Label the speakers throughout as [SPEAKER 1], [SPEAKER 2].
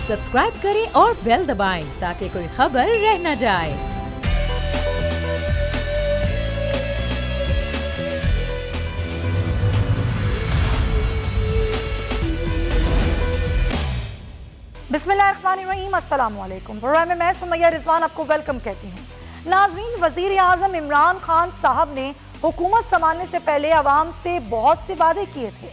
[SPEAKER 1] Subscribe करें और bell दबाएं ताकि कोई खबर रह न जाए।
[SPEAKER 2] बिस्मिल्लाहिर्रहमानिर्रहीम, अस्सलाम वालेकुम। प्रोग्राम में मैं सुमैया रिजवान आपको वेलकम कहती हूँ। नाज़रीन, वज़ीर आज़म इमरान खान साहब ने हुकूमत संभालने से पहले आवाम से बहुत से वादे किए थे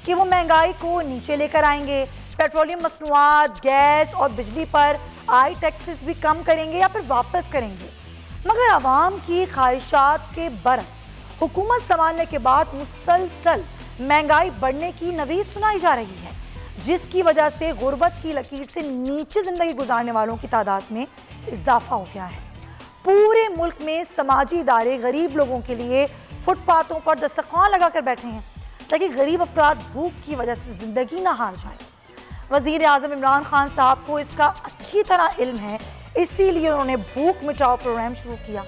[SPEAKER 2] कि वो महंगाई को नीचे लेकर आएंगे, पेट्रोलियम मसनूआत, गैस और बिजली पर आई टैक्सेस भी कम करेंगे या फिर वापस करेंगे। मगर आवाम की ख्वाहिशात के बरक्स हुकूमत संभालने के बाद मुसलसल महंगाई बढ़ने की नवीद सुनाई जा रही है, जिसकी वजह से गुर्बत की लकीर से नीचे ज़िंदगी गुजारने वालों की तादाद में इजाफा हो गया है। पूरे मुल्क में समाजी इदारे गरीब लोगों के लिए फुटपाथों पर दस्तरखान लगाकर बैठे हैं ताकि गरीब अफराद भूख की वजह से ज़िंदगी ना हार जाए। वज़ीर आज़म इमरान खान साहब को इसका अच्छी तरह इल्म है, इसीलिए उन्होंने भूख मिटाओ प्रोग्राम शुरू किया।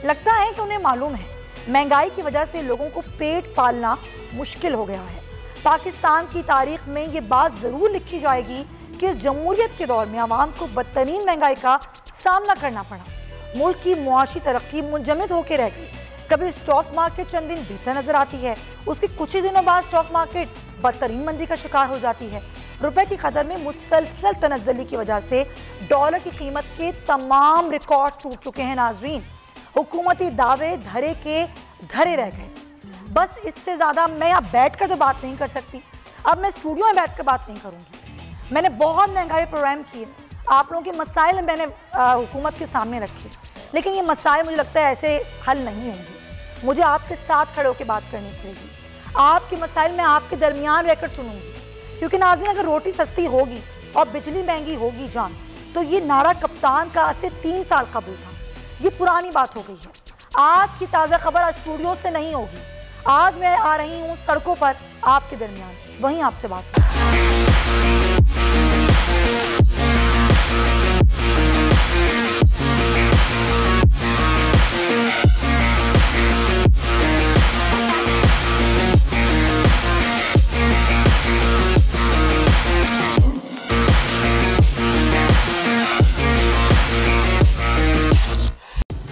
[SPEAKER 2] लगता है कि उन्हें मालूम है महंगाई की वजह से लोगों को पेट पालना मुश्किल हो गया है। पाकिस्तान की तारीख में ये बात ज़रूर लिखी जाएगी कि जमहूरियत के दौर में आवाम को बदतरीन महंगाई का सामना करना पड़ा। मुल्क की मुआशी तरक्की मुंजमद होकर रह गई। कभी स्टॉक मार्केट चंद दिन बेहतर नजर आती है, उसके कुछ ही दिनों बाद स्टॉक मार्केट बदतरीन मंदी का शिकार हो जाती है। रुपए की कदर में मुसलसल तनज़्ज़ुली की वजह से डॉलर की कीमत के तमाम रिकॉर्ड टूट चुके हैं। नाज़रीन, हुकूमती दावे धरे के धरे रह गए। बस इससे ज़्यादा मैं यहाँ बैठ कर तो बात नहीं कर सकती। अब मैं स्टूडियो में बैठ कर बात नहीं करूँगी। मैंने बहुत महंगाई प्रोग्राम किए, आप लोगों के मसाइल मैंने हुकूमत के सामने रखे, लेकिन ये मसाइल मुझे लगता है ऐसे हल नहीं होंगे। मुझे आपके साथ खड़े होकर बात करनी पड़ेगी। आपके मसाइल मैं आपके दरमियान रहकर सुनूंगी, क्योंकि नाज़रीन, अगर रोटी सस्ती होगी और बिजली महंगी होगी जान, तो ये नारा कप्तान का आज से 3 साल कबल था। ये पुरानी बात हो गई है। आज की ताज़ा खबर आज स्टूडियो से नहीं होगी। आज मैं आ रही हूँ सड़कों पर आपके दरमियान, वहीं आपसे बात।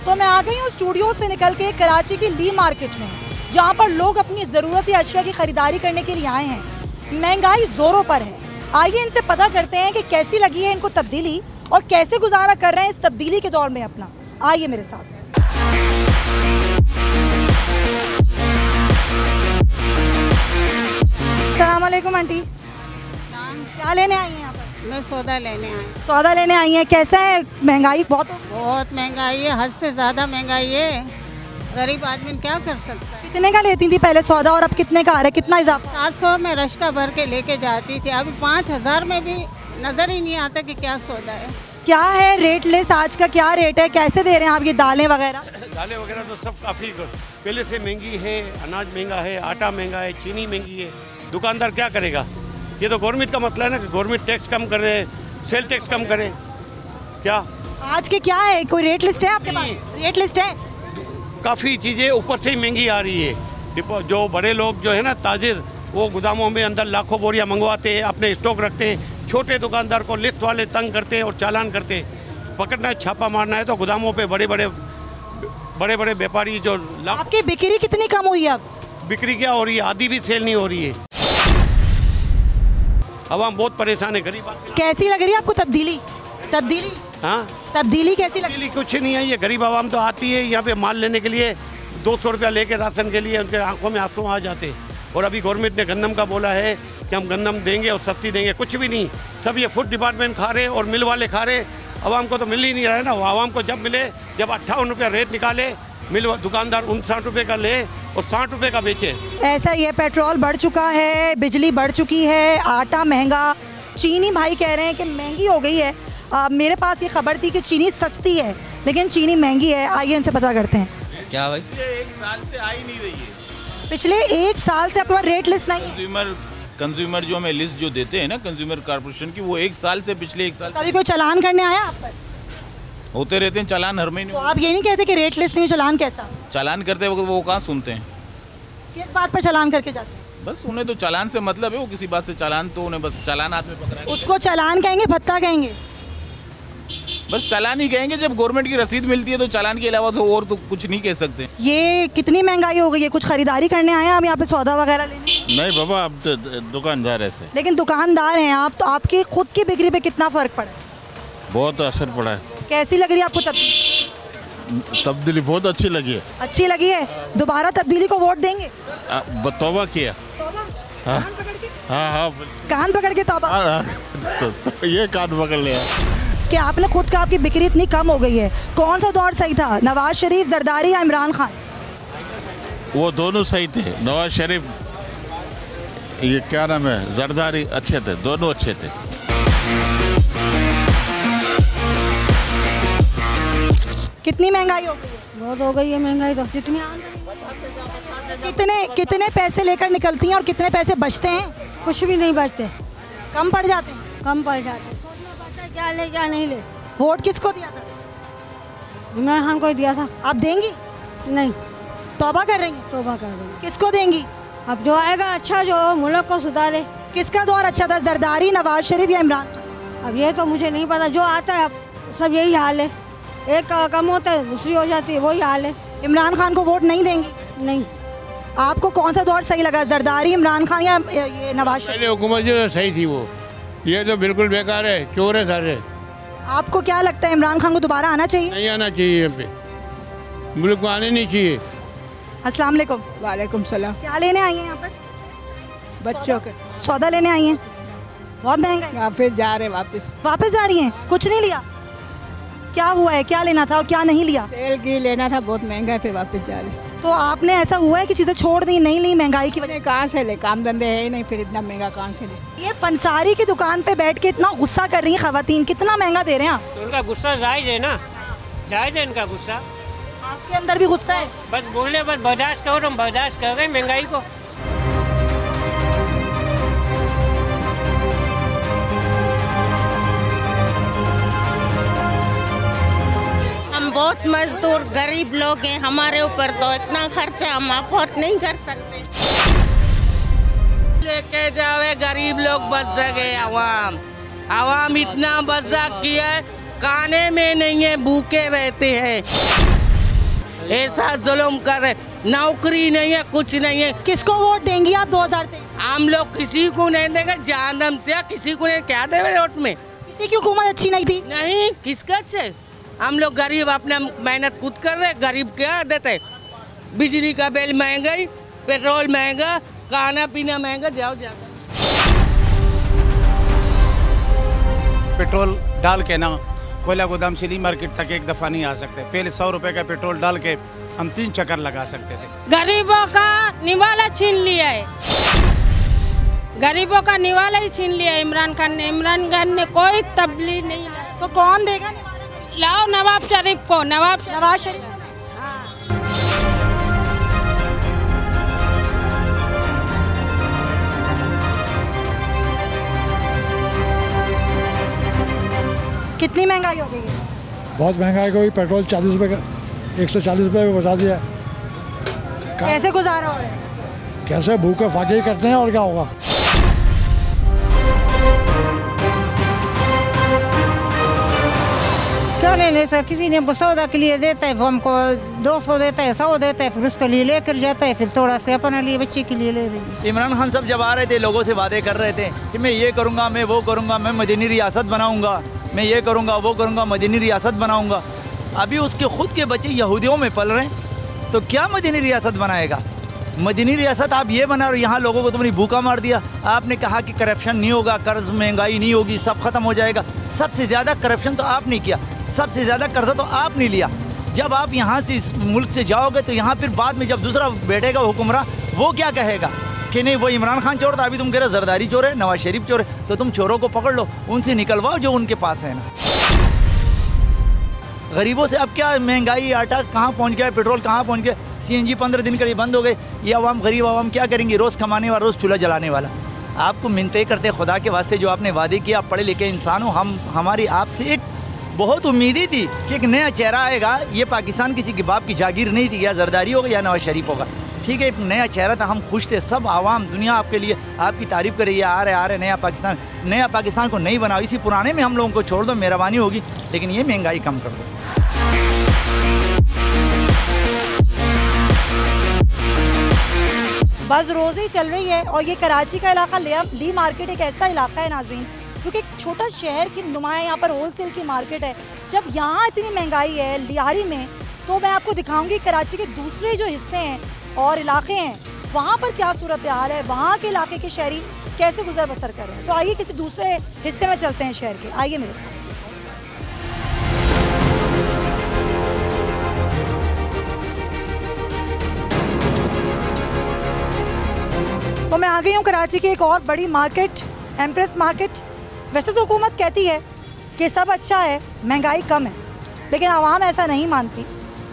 [SPEAKER 2] तो मैं आ गई हूँ स्टूडियो से निकल के कराची की ली मार्केट में, जहाँ पर लोग अपनी ज़रूरती अशिया की खरीदारी करने के लिए आए हैं। महंगाई जोरों पर है। आइए इनसे पता करते हैं कि कैसी लगी है इनको तब्दीली और कैसे गुजारा कर रहे हैं इस तब्दीली के दौर में अपना। आइए मेरे साथ। अस्सलाम वालेकुम आंटी, क्या लेने आई हैं यहाँ पर?
[SPEAKER 3] मैं सौदा लेने आई।
[SPEAKER 2] सौदा लेने आई हैं। कैसा है महंगाई? बहुत
[SPEAKER 3] महंगाई है, हद से ज़्यादा महंगाई है। गरीब आदमी क्या कर सकता है।
[SPEAKER 2] कितने का लेती थी पहले सौदा और अब कितने का आ रहा है? कितना इजाफा?
[SPEAKER 3] 700 में रश्का भर के लेके जाती थी, अभी 5000 में भी नज़र ही नहीं आता कि क्या सौदा है।
[SPEAKER 2] क्या है रेट लिस्ट आज का? क्या रेट है? कैसे दे रहे हैं आप ये दालें वगैरह?
[SPEAKER 4] दालें वगैरह तो सब काफ़ी पहले से महंगी है। अनाज महंगा है, आटा महंगा है, चीनी महंगी है। दुकानदार क्या करेगा? ये तो गवर्नमेंट का मसला है ना कि गवर्नमेंट टैक्स कम करे, सेल टैक्स कम करे। क्या
[SPEAKER 2] आज के क्या है? कोई रेट लिस्ट है आपके पास? रेट लिस्ट है?
[SPEAKER 4] काफ़ी चीज़ें ऊपर से ही महंगी आ रही है। जो बड़े लोग जो है ना ताजिर, वो गोदामों में अंदर लाखों बोरियां मंगवाते हैं, अपने स्टॉक रखते हैं। छोटे दुकानदार को लिस्ट वाले तंग करते हैं और चालान करते हैं। पकड़ना है, छापा मारना है तो गोदामों पे बड़े बड़े व्यापारी जो
[SPEAKER 2] आपकी बिक्री कितनी कम हुई है? अब
[SPEAKER 4] बिक्री क्या हो रही है? आधी भी सेल नहीं हो रही है। आवाम बहुत परेशान है, गरीब।
[SPEAKER 2] कैसी लग रही है आपको तब्दीली?
[SPEAKER 4] हाँ,
[SPEAKER 2] तब्दीली कैसी लग?
[SPEAKER 4] तब्दीली कुछ नहीं है। ये गरीब आवाम तो आती है यहाँ पे माल लेने के लिए, 200 रुपया लेके राशन के लिए उनके आंखों में आंसू आ जाते हैं। और अभी गवर्नमेंट ने गंदम का बोला है कि हम गंदम देंगे और सस्ती देंगे, कुछ भी नहीं। सब ये फूड डिपार्टमेंट खा रहे और मिल वाले खा रहे। आवाम को तो मिल ही नहीं रहा है ना। आवाम को जब मिले, जब 58 रुपया रेट निकाले, मिल दुकानदार 59 रुपये का ले और 60 रुपये का बेचे।
[SPEAKER 2] ऐसा ही है, पेट्रोल बढ़ चुका है, बिजली बढ़ चुकी है, आटा महंगा, चीनी भाई कह रहे हैं कि महंगी हो गई है। मेरे पास ये खबर थी कि चीनी सस्ती है लेकिन चीनी महंगी है। आइए इनसे पता करते हैं।
[SPEAKER 5] क्या भाई? एक साल से आई नहीं रही है।
[SPEAKER 2] पिछले 1 साल से आपके पास रेट लिस्ट नहीं है?
[SPEAKER 5] कंज्यूमर जो हमें लिस्ट जो देते हैं ना कंज्यूमर कॉर्पोरेशन की, वो 1 साल से पिछले 1 साल।
[SPEAKER 2] कभी कोई चालान करने आया आप पर?
[SPEAKER 5] होते रहते हैं चालान हर महीने।
[SPEAKER 2] तो आप ये नहीं कहते कि रेट लिस्ट नहीं, चालान कैसा?
[SPEAKER 5] चालान करते वक्त वो कहाँ सुनते हैं?
[SPEAKER 2] किस बात पर चालान करके जाते हैं?
[SPEAKER 5] बस उन्हें तो चालान से मतलब है, वो किसी बात से चालान, तो उन्हें बस चालान हाथ में पकड़ा है।
[SPEAKER 2] उसको चालान कहेंगे, भत्ता कहेंगे?
[SPEAKER 5] बस चालान ही कहेंगे। जब गवर्नमेंट की रसीद मिलती है तो चालान के अलावा तो और तो कुछ नहीं कह सकते।
[SPEAKER 2] ये कितनी महंगाई हो गई है? कुछ खरीदारी करने आए हैं आप यहाँ पे, सौदा वगैरह लेने?
[SPEAKER 6] नहीं बाबा, अब तो दुकानदार ऐसे।
[SPEAKER 2] लेकिन दुकानदार हैं आप, तो आपकी खुद की बिक्री पे कितना फर्क पड़ा है?
[SPEAKER 6] बहुत असर पड़ा है।
[SPEAKER 2] कैसी लग रही है आपको तब्दीली?
[SPEAKER 6] तब्दीली बहुत अच्छी लगी है।
[SPEAKER 2] अच्छी लगी है? दोबारा तब्दीली को वोट देंगे?
[SPEAKER 6] तौबा किया। हाँ हाँ,
[SPEAKER 2] कान पकड़ के तौबा।
[SPEAKER 6] तो ये कान पकड़ लिया
[SPEAKER 2] कि आपने खुद कहा आपकी बिक्री इतनी कम हो गई है। कौन सा दौर सही था, नवाज शरीफ, जरदारी या इमरान खान?
[SPEAKER 6] वो दोनों सही थे। नवाज शरीफ, ये क्या नाम है, जरदारी अच्छे थे, दोनों अच्छे थे।
[SPEAKER 2] कितनी महंगाई हो गई है?
[SPEAKER 7] बहुत हो गई है महंगाई तो।
[SPEAKER 2] जितनी कितने पैसे लेकर निकलती हैं और कितने पैसे बचते हैं?
[SPEAKER 7] कुछ भी नहीं बचते,
[SPEAKER 2] कम पड़ जाते हैं।
[SPEAKER 7] कम पड़ जाते। सोचना पड़ता है क्या ले क्या नहीं ले।
[SPEAKER 2] वोट किसको दिया था?
[SPEAKER 7] इमरान खान को ही दिया था।
[SPEAKER 2] आप देंगी?
[SPEAKER 7] नहीं।
[SPEAKER 2] तौबा कर रही हैं?
[SPEAKER 7] तौबा कर रही हूँ।
[SPEAKER 2] किसको देंगी?
[SPEAKER 7] अब जो आएगा अच्छा, जो मुल्क को सुधारे।
[SPEAKER 2] किसका दौर अच्छा था, जरदारी, नवाज शरीफ या इमरान?
[SPEAKER 7] अब ये तो मुझे नहीं पता, जो आता है अब सब यही हाल है। एक का कम होता है, दूसरी हो जाती है, वही हाल है।
[SPEAKER 2] इमरान खान को वोट नहीं देंगी?
[SPEAKER 7] नहीं।
[SPEAKER 2] आपको कौन सा दौर सही लगा, जरदारी, इमरान खान या ये नवाज शरीफ?
[SPEAKER 8] पहले हुकूमत जो सही थी वो, ये तो बिल्कुल बेकार है, चोर है सारे।
[SPEAKER 2] आपको क्या लगता है इमरान खान को दोबारा आना चाहिए?
[SPEAKER 8] नहीं आना चाहिए, यहाँ पे मुल्क को आने नहीं चाहिए।
[SPEAKER 2] अस्सलाम वालेकुम।
[SPEAKER 7] वालेकुम सलाम।
[SPEAKER 2] क्या लेने आई हैं यहाँ पर?
[SPEAKER 7] बच्चों के
[SPEAKER 2] सौदा लेने आई हैं? बहुत महंगा है।
[SPEAKER 7] फिर जा रहे
[SPEAKER 2] वापस जा रही हैं? कुछ नहीं लिया? क्या हुआ है, क्या लेना था और क्या नहीं लिया?
[SPEAKER 7] तेल की लेना था, बहुत महंगा है, फिर वापस जा रहे।
[SPEAKER 2] तो आपने ऐसा हुआ है कि चीज़ें छोड़ दी, नहीं ली महंगाई की वजह?
[SPEAKER 7] कहाँ से ले, काम धंधे है ही नहीं, फिर इतना महंगा कहाँ से ले।
[SPEAKER 2] ये पंसारी की दुकान पे बैठ के इतना गुस्सा कर रही हैं खवातीन, कितना महंगा दे रहे हैं आप?
[SPEAKER 9] तो उनका गुस्सा जायज़ है ना, जायज़ है इनका गुस्सा।
[SPEAKER 2] आपके अंदर भी गुस्सा है?
[SPEAKER 9] बस बोलने, बस बर्दाश्त करो, हम बर्दाश्त कर रहे हैं महंगाई को।
[SPEAKER 3] बहुत मजदूर गरीब लोग हैं, हमारे ऊपर तो इतना खर्चा हम अफोर्ड नहीं कर सकते।
[SPEAKER 10] लेके जावे गरीब लोग, बच गए आवाम इतना बजा किया, खाने में नहीं है, भूखे रहते हैं, ऐसा जुल्म कर रहे, नौकरी नहीं है, कुछ नहीं है।
[SPEAKER 2] किसको वोट देंगी आप 2023?
[SPEAKER 10] हम लोग किसी को नहीं देंगे, जहन्नम से किसी को नहीं। क्या देवे वोट में?
[SPEAKER 2] किसी की हुकूमत अच्छी नहीं थी?
[SPEAKER 10] नहीं, किसका अच्छे? हम लोग गरीब अपना मेहनत खुद कर रहे, गरीब क्या देते? बिजली का बिल महंगाई, पेट्रोल महंगा, खाना पीना महंगा। जाओ
[SPEAKER 11] पेट्रोल डाल के ना कोयला गोदाम सिली मार्केट तक एक दफ़ा नहीं आ सकते। पहले 100 रुपए का पेट्रोल डाल के हम 3 चक्कर लगा सकते थे।
[SPEAKER 12] गरीबों का निवाला छीन लिया है, गरीबों का निवाला ही छीन लिया इमरान खान ने। इमरान खान ने कोई तब्दीली नहीं लाया।
[SPEAKER 2] तो कौन देगा?
[SPEAKER 12] लाओ नवाब शरीफ को। नवाज शरीफ।
[SPEAKER 2] कितनी महंगाई हो गई है?
[SPEAKER 13] बहुत महंगाई हो गई। पेट्रोल 40 रुपये का 140 रुपये में पहुँचा दिया।
[SPEAKER 2] कैसे गुजारा हो रहा है?
[SPEAKER 13] कैसे भूखे फाके ही करते हैं, और क्या होगा।
[SPEAKER 3] क्या लेने से किसी ने सौदा के लिए देता है, वो हमको 200 देता है, 100 देता है, फिर उसके लिए लेकर जाता है, फिर थोड़ा से अपने लिए बच्चे के लिए ले रही है।
[SPEAKER 14] इमरान खान सब जब आ रहे थे, लोगों से वादे कर रहे थे कि मैं ये करूँगा, मैं वो करूँगा, मैं मदीनी रियासत बनाऊँगा, मैं ये करूँगा, वो करूँगा, मदीनी रियासत बनाऊँगा। अभी उसके खुद के बच्चे यहूदियों में पल रहे हैं, तो क्या मदीनी रियासत बनाएगा? मदीनी रियासत आप ये बना रहे हो, यहाँ लोगों को तुमने भूखा मार दिया। आपने कहा कि करप्शन नहीं होगा, कर्ज महंगाई नहीं होगी, सब खत्म हो जाएगा। सबसे ज़्यादा करप्शन तो आपने किया, सबसे ज़्यादा कर्जा तो आपने लिया। जब आप यहाँ से इस मुल्क से जाओगे तो यहाँ फिर बाद में जब दूसरा बैठेगा हुक्मरान, वो क्या कहेगा कि नहीं वो इमरान खान चोर था, अभी तुम कह रहे जरदारी चोर है, नवाज शरीफ चोर है। तो तुम चोरों को पकड़ लो, उनसे निकलवाओ जो उनके पास है ना। गरीबों से अब क्या महंगाई, आटा कहाँ पहुँच गया, पेट्रोल कहाँ पहुँच गया, CNG 15 दिन के लिए बंद हो गए। ये आवाम, गरीब आवाम क्या करेंगे? रोज़ कमाने वाला, रोज़ चूल्हा जलाने वाला। आपको मिन्नतें करते खुदा के वास्ते, जो आपने वादे किया, आप पढ़े लिखे इंसान हो, हमारी आपसे एक बहुत उम्मीदें थी कि एक नया चेहरा आएगा। ये पाकिस्तान किसी के बाप की जागीर नहीं थी, या जरदारी होगा या नवाज शरीफ होगा। ठीक है, एक नया चेहरा था, हम खुश थे, सब आवाम दुनिया आपके लिए आपकी तारीफ कर रही है, आ रहे नया पाकिस्तान को नहीं बनाओ, इसी पुराने में हम लोगों को छोड़ दो, मेहरबानी होगी, लेकिन ये महंगाई कम कर दो।
[SPEAKER 2] बस रोज़ ही चल रही है और ये कराची का इलाका ली मार्केट एक ऐसा इलाका है नाज़रीन जो कि एक छोटा शहर की नुमाया यहाँ पर होलसेल की मार्केट है। जब यहाँ इतनी महंगाई है लियारी में, तो मैं आपको दिखाऊंगी कराची के दूसरे जो हिस्से हैं और इलाके हैं वहाँ पर क्या सूरत हाल है, वहाँ के इलाके के शहरी कैसे गुजर बसर कर रहे हैं। तो आइए किसी दूसरे हिस्से में चलते हैं शहर के, आइए मेरे साथ। तो मैं आ गई हूँ कराची की एक और बड़ी मार्केट, एम्प्रेस मार्केट। वैसे तो हुकूमत कहती है कि सब अच्छा है, महंगाई कम है, लेकिन आवाम ऐसा नहीं मानती।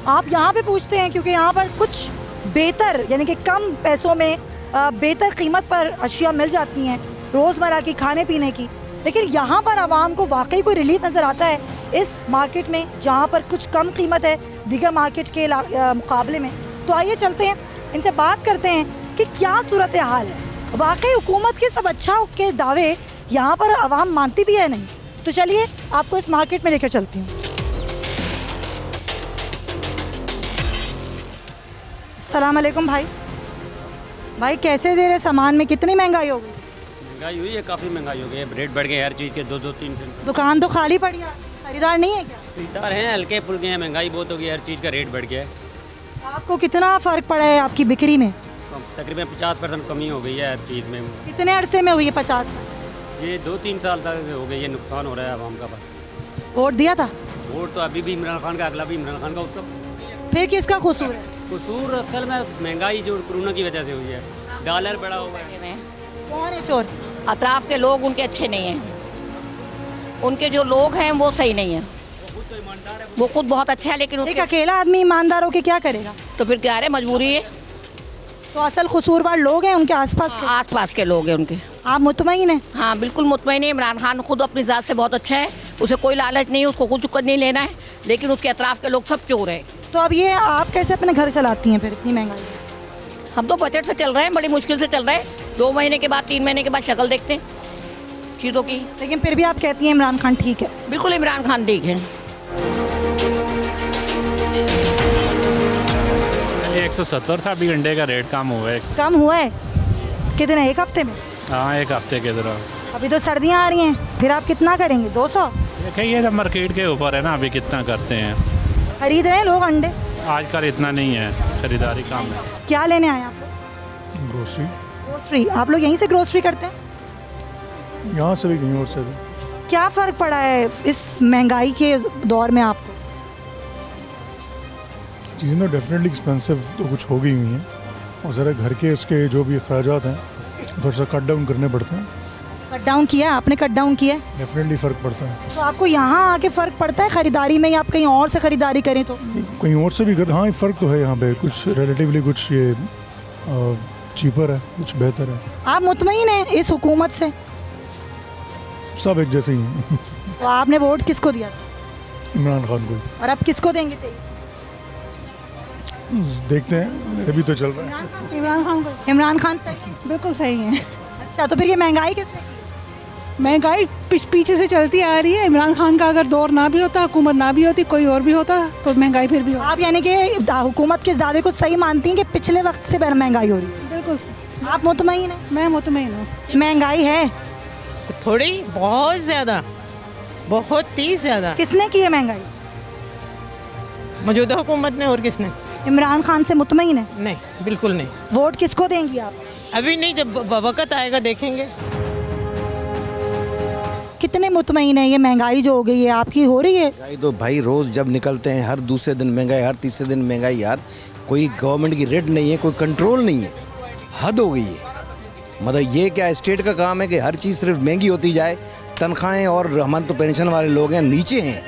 [SPEAKER 2] आप यहाँ पे पूछते हैं क्योंकि यहाँ पर कुछ बेहतर यानी कि कम पैसों में बेहतर कीमत पर अशिया मिल जाती हैं रोज़मर्रा की खाने पीने की, लेकिन यहाँ पर आवाम को वाकई कोई रिलीफ नज़र आता है इस मार्केट में जहाँ पर कुछ कम कीमत है दीगर मार्केट के मुकाबले में। तो आइए चलते हैं, इनसे बात करते हैं कि क्या सूरत हाल है। वाकई हुकूमत के सब अच्छा के दावे यहाँ पर आवाम मानती भी है नहीं। तो चलिए आपको इस मार्केट में लेकर चलती हूँ। अस्सलाम वालेकुम भाई कैसे दे रहे सामान में, कितनी महंगाई हो गई?
[SPEAKER 15] महंगाई हुई है, काफ़ी महंगाई हो गई है, रेट बढ़ गए हर चीज़ के, 2-3
[SPEAKER 2] दुकान तो खाली पड़ी है, खरीदार नहीं है क्या?
[SPEAKER 15] खरीदार हैं, हल्के फुल्के हैं, महंगाई बहुत हो गई, हर चीज़ का रेट बढ़ गया है।
[SPEAKER 2] आपको कितना फ़र्क पड़ा है आपकी बिक्री में?
[SPEAKER 15] तकरीबन 50% कमी हो गई है हर चीज़ में।
[SPEAKER 2] कितने अरसे में हुई है 50?
[SPEAKER 15] ये 2-3 साल तक हो गई है, नुकसान हो रहा है आवाम का। बस
[SPEAKER 2] वोट दिया था?
[SPEAKER 15] वोट तो अभी भी इमरान खान का, अगला भी इमरान खान का, उसका
[SPEAKER 2] फिर किसका कसूर है?
[SPEAKER 15] कसूर असल में महंगाई जो कोरोना की वजह से हुई है, डॉलर बढ़ा हुआ है।
[SPEAKER 2] कौन है चोर?
[SPEAKER 16] अतराफ के लोग उनके अच्छे नहीं हैं, उनके जो लोग हैं वो सही नहीं है। वो खुद बहुत अच्छा है लेकिन
[SPEAKER 2] एक अकेला आदमी ईमानदार होकर क्या करेगा?
[SPEAKER 16] तो फिर क्या है, मजबूरी है।
[SPEAKER 2] तो असल कसूरवार लोग हैं उनके आसपास
[SPEAKER 16] के लोग हैं उनके।
[SPEAKER 2] आप मुतमईन हैं?
[SPEAKER 16] हाँ बिल्कुल मुतमईन है। इमरान खान खुद अपनी ज़ात से बहुत अच्छा है, उसे कोई लालच नहीं है, उसको कुछ नहीं लेना है, लेकिन उसके अतराफ के लोग सब चोर हैं।
[SPEAKER 2] तो अब ये आप कैसे अपने घर चलाती हैं फिर इतनी महंगाई?
[SPEAKER 16] हम तो बजट से चल रहे हैं, बड़ी मुश्किल से चल रहे हैं। 2 महीने के बाद 3 महीने के बाद शक्ल देखते हैं चीज़ों की।
[SPEAKER 2] लेकिन फिर भी आप कहती हैं इमरान खान ठीक है?
[SPEAKER 16] बिल्कुल इमरान खान ठीक है।
[SPEAKER 17] 170 था, अभी अंडे का रेट कम हुआ है।
[SPEAKER 2] कम हुआ है? कितने, एक हफ्ते में?
[SPEAKER 17] हाँ, एक हफ्ते के दौरान।
[SPEAKER 2] अभी तो सर्दियाँ आ रही हैं, फिर आप कितना करेंगे? 200?
[SPEAKER 17] देखिए ये तो मार्केट के ऊपर है ना, अभी कितना करते हैं।
[SPEAKER 2] खरीद रहे हैं लोग अंडे?
[SPEAKER 17] आजकल इतना नहीं है, खरीदारी कम है।
[SPEAKER 2] क्या लेने आए आप? ग्रोसरी। आप लोग यहीं से ग्रोसरी करते हैं?
[SPEAKER 13] यहाँ से भी कहीं और से भी।
[SPEAKER 2] क्या फ़र्क पड़ा है इस महंगाई के दौर में आपको?
[SPEAKER 13] चीज़ें तो डेफिनेटली एक्सपेंसिव तो कुछ हो गई हुई हैं, और ज़रा घर के उसके जो भी अखराजात हैं थोड़ा सा कट डाउन करने पड़ते हैं।
[SPEAKER 2] कट डाउन किया है आपने? कट डाउन किया है?
[SPEAKER 13] डेफिनेटली फ़र्क पड़ता है।
[SPEAKER 2] तो आपको यहाँ आके फ़र्क पड़ता है खरीदारी में, या आप कहीं और से खरीदारी करें तो?
[SPEAKER 13] कहीं और से भी कर, हाँ फ़र्क तो है यहाँ पे, कुछ रिलेटिवली कुछ ये चीपर है, कुछ बेहतर है।
[SPEAKER 2] आप मुतमईन हैं इस हुकूमत से?
[SPEAKER 13] सब एक जैसे ही हैं।
[SPEAKER 2] तो आपने वोट किसको दिया?
[SPEAKER 13] इमरान खान को।
[SPEAKER 2] और अब किसको देंगे?
[SPEAKER 13] देखते हैं, अभी तो चल रहा है
[SPEAKER 2] इमरान खान को। इमरान खान सही?
[SPEAKER 18] बिल्कुल सही है।
[SPEAKER 2] अच्छा, तो फिर ये महंगाई किसने?
[SPEAKER 18] महंगाई पीछे से चलती आ रही है। इमरान खान का अगर दौर ना भी होता, हुकूमत ना भी होती, कोई और भी होता, तो महंगाई फिर भी होती।
[SPEAKER 2] आप यानी कि हुकूमत के दावे को सही मानती हैं कि पिछले वक्त से महंगाई हो रही है?
[SPEAKER 18] बिल्कुल।
[SPEAKER 2] आप मुतमईन हैं?
[SPEAKER 18] मैं मुतमईन हूँ।
[SPEAKER 2] महंगाई है
[SPEAKER 19] थोड़ी, बहुत ज़्यादा, बहुत ही ज़्यादा।
[SPEAKER 2] किसने की है महंगाई?
[SPEAKER 19] मौजूदा हुकूमत ने। और किसने?
[SPEAKER 2] इमरान खान से मुतमईन है?
[SPEAKER 19] नहीं, बिल्कुल नहीं।
[SPEAKER 2] वोट किसको देंगी आप?
[SPEAKER 19] अभी नहीं, जब वक्त आएगा देखेंगे।
[SPEAKER 2] कितने मुतमईन है? ये महंगाई जो हो गई है आपकी हो रही है?
[SPEAKER 20] महंगाई तो भाई रोज़ जब निकलते हैं, हर दूसरे दिन महंगाई, हर तीसरे दिन महंगाई। यार कोई गवर्नमेंट की रेट नहीं है, कोई कंट्रोल नहीं है, हद हो गई है। मतलब ये क्या स्टेट का काम है कि हर चीज़ सिर्फ महंगी होती जाए? तनख्वाहें, और हमारे तो पेंशन वाले लोग हैं नीचे हैं,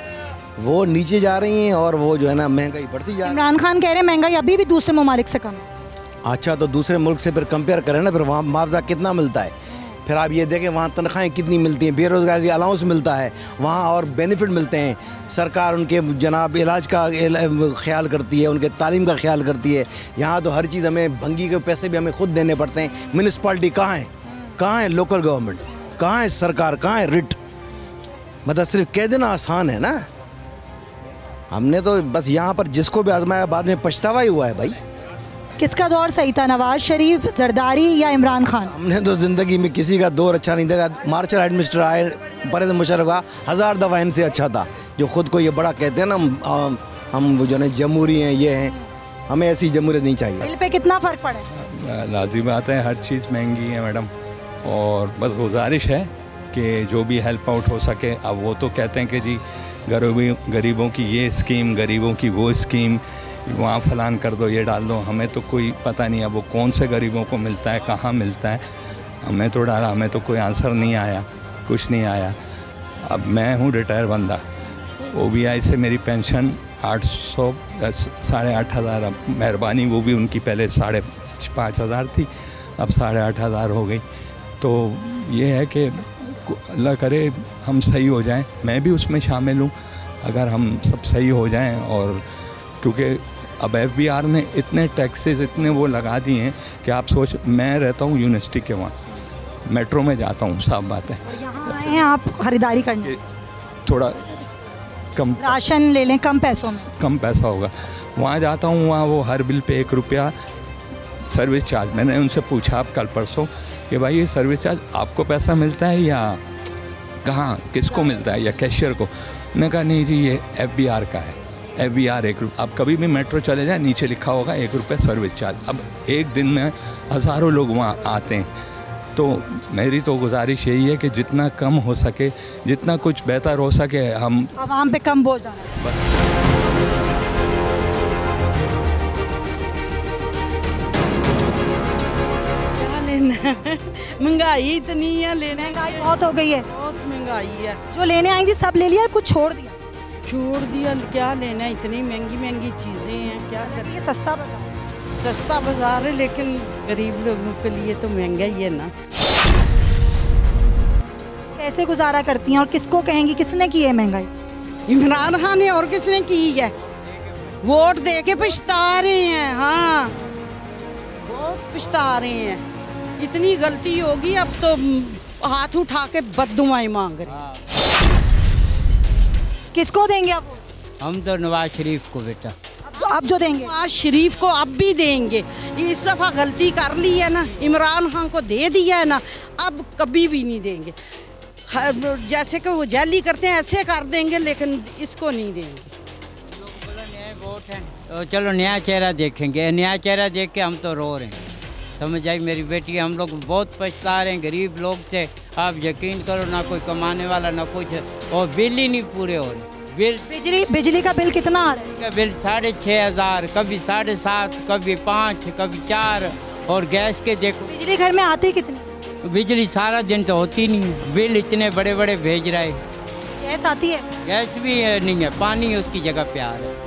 [SPEAKER 20] वो नीचे जा रही हैं, और वो जो है ना महंगाई बढ़ती जा रही है।
[SPEAKER 2] इमरान खान कह रहे हैं महंगाई अभी भी दूसरे ममालिक से कम है।
[SPEAKER 20] अच्छा, तो दूसरे मुल्क से फिर कंपेयर करें ना, फिर वहाँ मुआवजा कितना मिलता है? फिर आप ये देखें वहाँ तनख्वाहें कितनी मिलती हैं, बेरोज़गारी अलाउंस मिलता है वहाँ और बेनिफिट मिलते हैं, सरकार उनके जनाब इलाज का ख्याल करती है, उनके तालीम का ख्याल करती है। यहाँ तो हर चीज़ हमें भंगी के पैसे भी हमें खुद देने पड़ते हैं। म्यूनसिपाल्टी कहाँ है, कहाँ है लोकल गवर्नमेंट, कहाँ है सरकार, कहाँ है रिट? मतलब सिर्फ कह देना आसान है ना। हमने तो बस यहाँ पर जिसको भी आजमाया बाद में पछतावा ही हुआ है भाई।
[SPEAKER 2] किसका दौर सही था, नवाज शरीफ, जरदारी या इमरान खान? हमने
[SPEAKER 20] तो ज़िंदगी में किसी का दौर अच्छा नहीं देखा। मार्शल एडमिनिस्टर आए, परवेज़ मुशर्रफ का 1000 दफ़ा इनसे अच्छा था। जो खुद को ये बड़ा कहते हैं ना हम वो जो है जमहूरी हैं, ये हैं, हमें ऐसी जमहूरियत नहीं चाहिए।
[SPEAKER 2] बिल पे कितना फ़र्क पड़ा?
[SPEAKER 21] लाज़मी बात है, हर चीज़ महंगी है मैडम, और बस गुजारिश है कि जो भी हेल्प आउट हो सके। अब वो तो कहते हैं कि जी गरीबों की ये स्कीम, गरीबों की वो स्कीम, वहाँ फलान कर दो, ये डाल दो। हमें तो कोई पता नहीं है वो कौन से गरीबों को मिलता है, कहाँ मिलता है। हमें तो डाला, हमें तो कोई आंसर नहीं आया, कुछ नहीं आया। अब मैं हूँ रिटायर बंदा, OBI से मेरी पेंशन 800 8,500, अब मेहरबानी वो भी उनकी पहले 5,500 थी, अब 8,500 हो गई। तो ये है कि अल्लाह करे हम सही हो जाएं, मैं भी उसमें शामिल हूँ। अगर हम सब सही हो जाएं, और क्योंकि अब FBR ने इतने टैक्सेस इतने वो लगा दिए हैं कि आप सोच, मैं रहता हूँ यूनिवर्सिटी के वहाँ, मेट्रो में जाता हूँ, साफ बात है।
[SPEAKER 2] और यहाँ आए हैं आप खरीदारी करने,
[SPEAKER 21] थोड़ा कम
[SPEAKER 2] राशन ले लें, कम पैसों में,
[SPEAKER 21] कम पैसा होगा। वहाँ जाता हूँ, वहाँ वो हर बिल पे 1 रुपया सर्विस चार्ज। मैंने उनसे पूछा आप कल परसों कि भाई ये सर्विस चार्ज आपको पैसा मिलता है या कहाँ, किसको मिलता है, या कैशियर को? मैंने कहा नहीं जी ये FBR का है, FBR 1 रुपया। आप कभी भी मेट्रो चले जाए, नीचे लिखा होगा 1 रुपये सर्विस चार्ज। अब एक दिन में हज़ारों लोग वहाँ आते हैं, तो मेरी तो गुजारिश यही है कि जितना कम हो सके, जितना कुछ बेहतर हो सके, हम
[SPEAKER 2] आवाम पे कम बोझ डालें।
[SPEAKER 19] महंगाई इतनी है, लेने
[SPEAKER 2] महंगाई बहुत हो गई है,
[SPEAKER 19] बहुत महंगाई है।
[SPEAKER 2] जो लेने आई थी सब ले लिया, कुछ छोड़ दिया?
[SPEAKER 19] छोड़ दिया, क्या लेना, इतनी महंगी महंगी चीज़ें हैं, क्या करें।
[SPEAKER 2] ये सस्ता बाजार,
[SPEAKER 19] सस्ता बाजार है, लेकिन गरीब लोगों के लिए तो महंगा ही है ना।
[SPEAKER 2] कैसे गुजारा करती हैं और किसको कहेंगी, किसने की है महंगाई?
[SPEAKER 19] इमरान खान ने, और किसने की है? वोट दे के पछता रहे हैं, हाँ बहुत पछता रहे हैं। इतनी गलती होगी, अब तो हाथ उठा के बद्दुआएं मांग रहे हैं।
[SPEAKER 2] किसको देंगे आप?
[SPEAKER 15] हम तो नवाज शरीफ को बेटा।
[SPEAKER 2] अब जो देंगे
[SPEAKER 19] नवाज शरीफ को अब भी देंगे। इस दफ़ा गलती कर ली है ना, इमरान खान को दे दिया है ना, अब कभी भी नहीं देंगे। जैसे कि वो जैली करते हैं ऐसे कर देंगे, लेकिन इसको नहीं देंगे।
[SPEAKER 15] वोट है तो चलो नया चेहरा देखेंगे, नया चेहरा देख के हम तो रो रहे हैं। समझ आई मेरी बेटी, हम लोग बहुत पछता रहे हैं, गरीब लोग थे। आप यकीन करो, ना कोई कमाने वाला ना कुछ, और बिल ही नहीं पूरे हो रहे।
[SPEAKER 2] बिजली का बिल कितना आ रहा है?
[SPEAKER 15] बिल 6,500, कभी 7.5, कभी 5, कभी 4। और गैस के देखो,
[SPEAKER 2] बिजली घर में आती कितनी?
[SPEAKER 15] बिजली सारा दिन तो होती नहीं है, बिल इतने बड़े बड़े भेज रहा है।
[SPEAKER 2] गैस आती है?
[SPEAKER 15] गैस भी नहीं है, पानी उसकी जगह पे आ रहा है।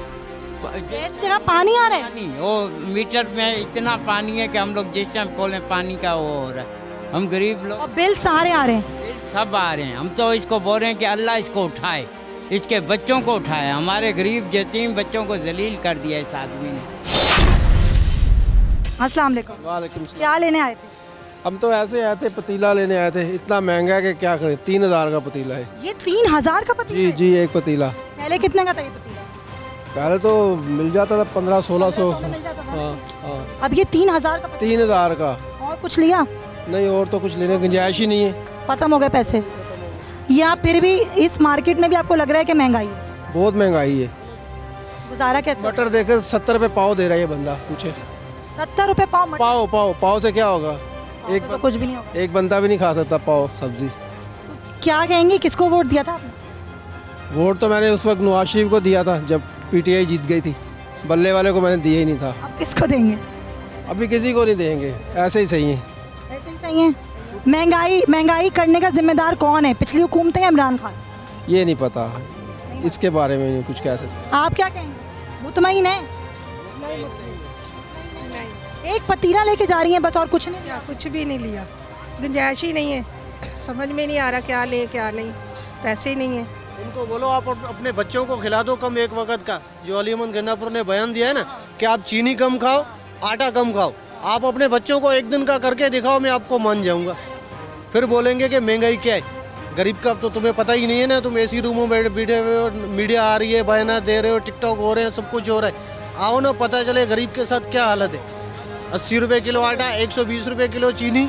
[SPEAKER 2] गैस जगह पानी आ रहा है?
[SPEAKER 15] पानी, वो मीटर में इतना पानी है कि हम लोग जिस टाइम खोलें पानी का वो हो रहा है। हम गरीब लोग,
[SPEAKER 2] और बिल सारे आ रहे हैं?
[SPEAKER 15] बिल सब आ रहे हैं। हम तो इसको बोल रहे हैं कि अल्लाह इसको उठाए, इसके बच्चों को उठाए। हमारे गरीब यतीम बच्चों को जलील कर दिया इस आदमी ने।
[SPEAKER 2] अस्सलाम वालेकुम।
[SPEAKER 22] वालेकुम सलाम।
[SPEAKER 2] क्या लेने आए थे?
[SPEAKER 22] हम तो ऐसे आए थे, पतीला लेने आए थे। इतना महंगा है कि क्या करें, 3,000 का पतीला है।
[SPEAKER 2] ये 3,000 का पतीला?
[SPEAKER 22] जी जी, एक पतीला।
[SPEAKER 2] पहले कितने का था ये पतीला?
[SPEAKER 22] पहले तो मिल जाता था 1500-1600।
[SPEAKER 2] हाँ। अब ये 3,000 का?
[SPEAKER 22] 3,000 का।
[SPEAKER 2] और कुछ लिया?
[SPEAKER 22] नहीं, और तो कुछ लेने की गुंजाइश ही नहीं है,
[SPEAKER 2] खत्म हो गए पैसे। या फिर भी इस मार्केट में भी आपको लग रहा है कि महंगाई है?
[SPEAKER 22] बहुत महंगाई है।
[SPEAKER 2] गुजारा कैसे?
[SPEAKER 22] मटर देकर 70 रुपये पाव दे रहा है बंदा, पूछे।
[SPEAKER 2] 70 रुपये पाव?
[SPEAKER 22] पाव से क्या होगा? एक
[SPEAKER 2] तो कुछ भी नहीं होगा।
[SPEAKER 22] एक बंदा भी नहीं खा सकता पाव सब्जी।
[SPEAKER 2] क्या कहेंगे, किसको वोट दिया था आपने?
[SPEAKER 22] वोट तो मैंने उस वक्त नवाज शरीफ को दिया था जब PTI जीत गई थी। बल्ले वाले को मैंने दिया ही नहीं था।
[SPEAKER 2] अब किसको देंगे?
[SPEAKER 22] अभी किसी को नहीं देंगे, ऐसे ही सही है।
[SPEAKER 2] ऐसे ही सही है। महंगाई करने का जिम्मेदार कौन है, पिछली हुकूमत या इमरान खान?
[SPEAKER 22] ये नहीं पता, इसके बारे में नहीं कुछ कह सकते।
[SPEAKER 2] आप क्या कहेंगे? मुतमईन है? एक पतीला लेके जा रही हैं बस, और कुछ नहीं लिया?
[SPEAKER 23] कुछ भी नहीं लिया, गुंजाइश ही नहीं है।
[SPEAKER 1] समझ में नहीं आ रहा क्या लें क्या नहीं, पैसे ही नहीं है।
[SPEAKER 22] उनको बोलो आप अपने बच्चों को खिला दो कम एक वक्त का, जो अली अहमद गन्नापुर ने बयान दिया है ना कि आप चीनी कम खाओ, आटा कम खाओ। आप अपने बच्चों को एक दिन का करके दिखाओ, मैं आपको मान जाऊंगा। फिर बोलेंगे कि महंगाई क्या है, गरीब का तो तुम्हें पता ही नहीं है ना। तुम एसी रूमों में बैठे हुए हो, मीडिया आ रही है, बयान दे रहे हो, टिकटॉक हो रहे हैं, सब कुछ हो रहा है। आओ ना, पता चले गरीब के साथ क्या हालत है। 80 रुपये किलो आटा, 120 रुपये किलो चीनी,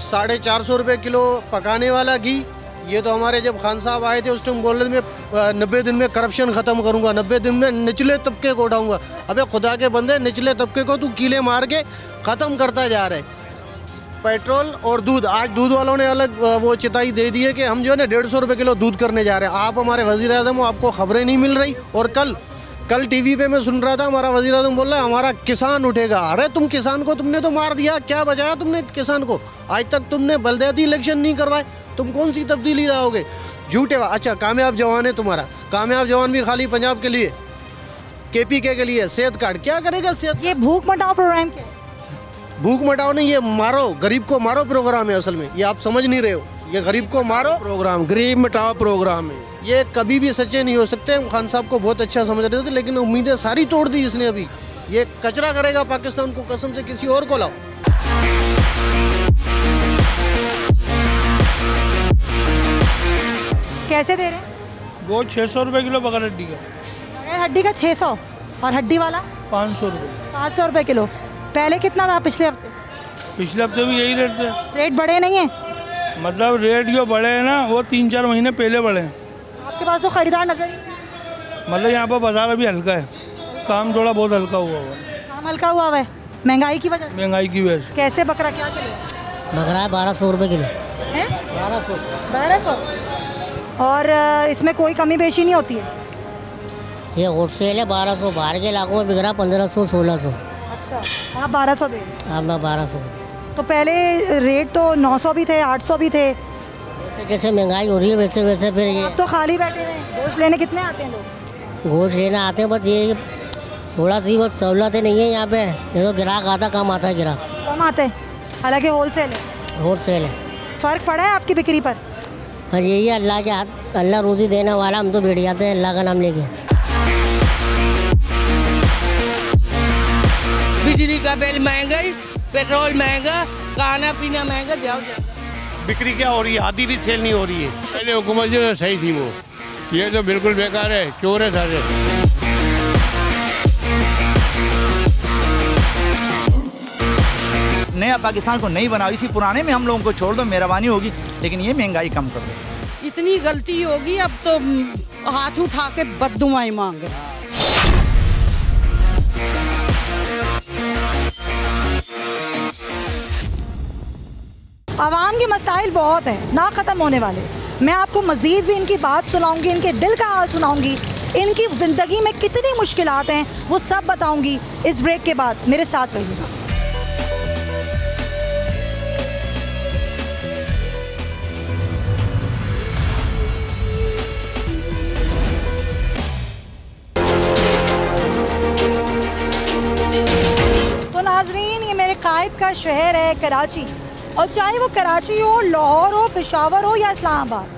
[SPEAKER 22] 450 रुपये किलो पकाने वाला घी। ये तो हमारे जब खान साहब आए थे उस टाइम बोल रहे थे मैं 90 दिन में करप्शन ख़त्म करूंगा, 90 दिन में निचले तबके को उठाऊंगा। अबे खुदा के बंदे, निचले तबके को तू कीले मार के ख़त्म करता जा रहा है। पेट्रोल और दूध, आज दूध वालों ने अलग वो चिताई दे दी है कि हम जो है ना 150 रुपये किलो दूध करने जा रहे हैं। आप हमारे वज़ीर आज़म हो, आपको खबरें नहीं मिल रही। और कल टीवी पे मैं सुन रहा था, हमारा वज़ीर आज़म बोल रहा है हमारा किसान उठेगा। अरे तुम किसान को तुमने तो मार दिया, क्या बचाया तुमने किसान को? आज तक तुमने बलदियाती इलेक्शन नहीं करवाए, तुम कौन सी तब्दीली लाओगे? झूठे। अच्छा, कामयाब जवान है तुम्हारा, कामयाब जवान भी खाली पंजाब के लिए, KPK के लिए सेहत कार्ड क्या करेगा? सेहत,
[SPEAKER 2] ये भूख मिटाओ प्रोग्राम क्या?
[SPEAKER 22] भूख मिटाओ नहीं, ये मारो, गरीब को मारो प्रोग्राम है असल में। ये आप समझ नहीं रहे हो, ये गरीब को मारो प्रोग्राम, गरीब मिटाओ प्रोग्राम है। ये कभी भी सच्चे नहीं हो सकते। हम खान साहब को बहुत अच्छा समझ रहे थे, लेकिन उम्मीदें सारी तोड़ दी इसने। अभी ये कचरा करेगा पाकिस्तान को, कसम से किसी और को लाओ।
[SPEAKER 2] कैसे दे रहे हैं?
[SPEAKER 22] वो 600 रुपये किलो बगैर हड्डी का।
[SPEAKER 2] बगैर हड्डी का 600 और हड्डी वाला
[SPEAKER 22] 500 रुपये।
[SPEAKER 2] 500 रुपये किलो। पहले कितना था पिछले हफ्ते?
[SPEAKER 22] पिछले हफ्ते भी यही रेट थे।
[SPEAKER 2] रेट बढ़े नहीं है?
[SPEAKER 22] मतलब रेट जो बढ़े हैं ना वो 3-4 महीने पहले बढ़े हैं।
[SPEAKER 2] आपके पास तो खरीदार नजर ही नहीं।
[SPEAKER 22] मतलब यहाँ पर बाजार अभी हल्का है, काम थोड़ा बहुत हल्का हुआ है।
[SPEAKER 2] काम हल्का हुआ है महंगाई की वजह से?
[SPEAKER 22] महंगाई की वजह से।
[SPEAKER 2] कैसे बकरा क्या किलो?
[SPEAKER 4] बकरा है 1200 रुपये किलो।
[SPEAKER 2] है 1200। और इसमें कोई कमी बेशी नहीं होती है?
[SPEAKER 4] ये होलसेल है 1200, बाहर के इलाकों में बिक रहा 1500 1600।
[SPEAKER 2] अच्छा, आप 1200 दे?
[SPEAKER 4] हाँ, मैं 1200।
[SPEAKER 2] तो पहले रेट तो 900 भी थे, 800 भी थे।
[SPEAKER 4] जैसे महंगाई हो रही है वैसे वैसे फिर ये।
[SPEAKER 2] आप तो खाली बैठे हुए हैं। गोश्त लेने कितने आते हैं लोग?
[SPEAKER 4] गोश्त लेना आते हैं, बस ये थोड़ा सी बहुत सहूलतें नहीं है यहाँ पे। ये तो ग्राहक आता कम आता है, ग्राहक
[SPEAKER 2] कम आते हैं, हालांकि होलसेल है।
[SPEAKER 4] होलसेल है।
[SPEAKER 2] फ़र्क पड़ा है आपकी बिक्री पर?
[SPEAKER 4] और यही है अल्लाह के हाथ, अल्लाह रोज़ी देने वाला, हम तो बैठ जाते हैं अल्लाह का नाम लेके।
[SPEAKER 10] बिजली का बिल महंगाई, पेट्रोल महंगा, खाना पीना महंगा, जाओ।
[SPEAKER 22] बिक्री क्या हो रही है? आधी भी सेल नहीं हो रही है।
[SPEAKER 8] पहले हुकूमत जो सही थी वो, ये तो बिल्कुल बेकार है, चोर है सारे।
[SPEAKER 14] नया पाकिस्तान को नहीं बनाओ, इसी पुराने में हम लोगों को छोड़ दो, मेहरबानी होगी। लेकिन ये महंगाई कम कर दो।
[SPEAKER 19] इतनी गलती होगी अब तो हाथ उठा के बद्दुआएं मांगे।
[SPEAKER 2] आवाम के मसाइल बहुत हैं, ना ख़त्म होने वाले। मैं आपको मज़ीद भी इनकी बात सुनाऊंगी, इनके दिल का हाल सुनाऊंगी, इनकी ज़िंदगी में कितनी मुश्किलात हैं वो सब बताऊंगी इस ब्रेक के बाद। मेरे साथ रहिएगा। तो नाजरीन, ये मेरे कायद का शहर है कराची, और चाहे वो कराची हो, लाहौर हो, पेशावर हो या इस्लामाबाद,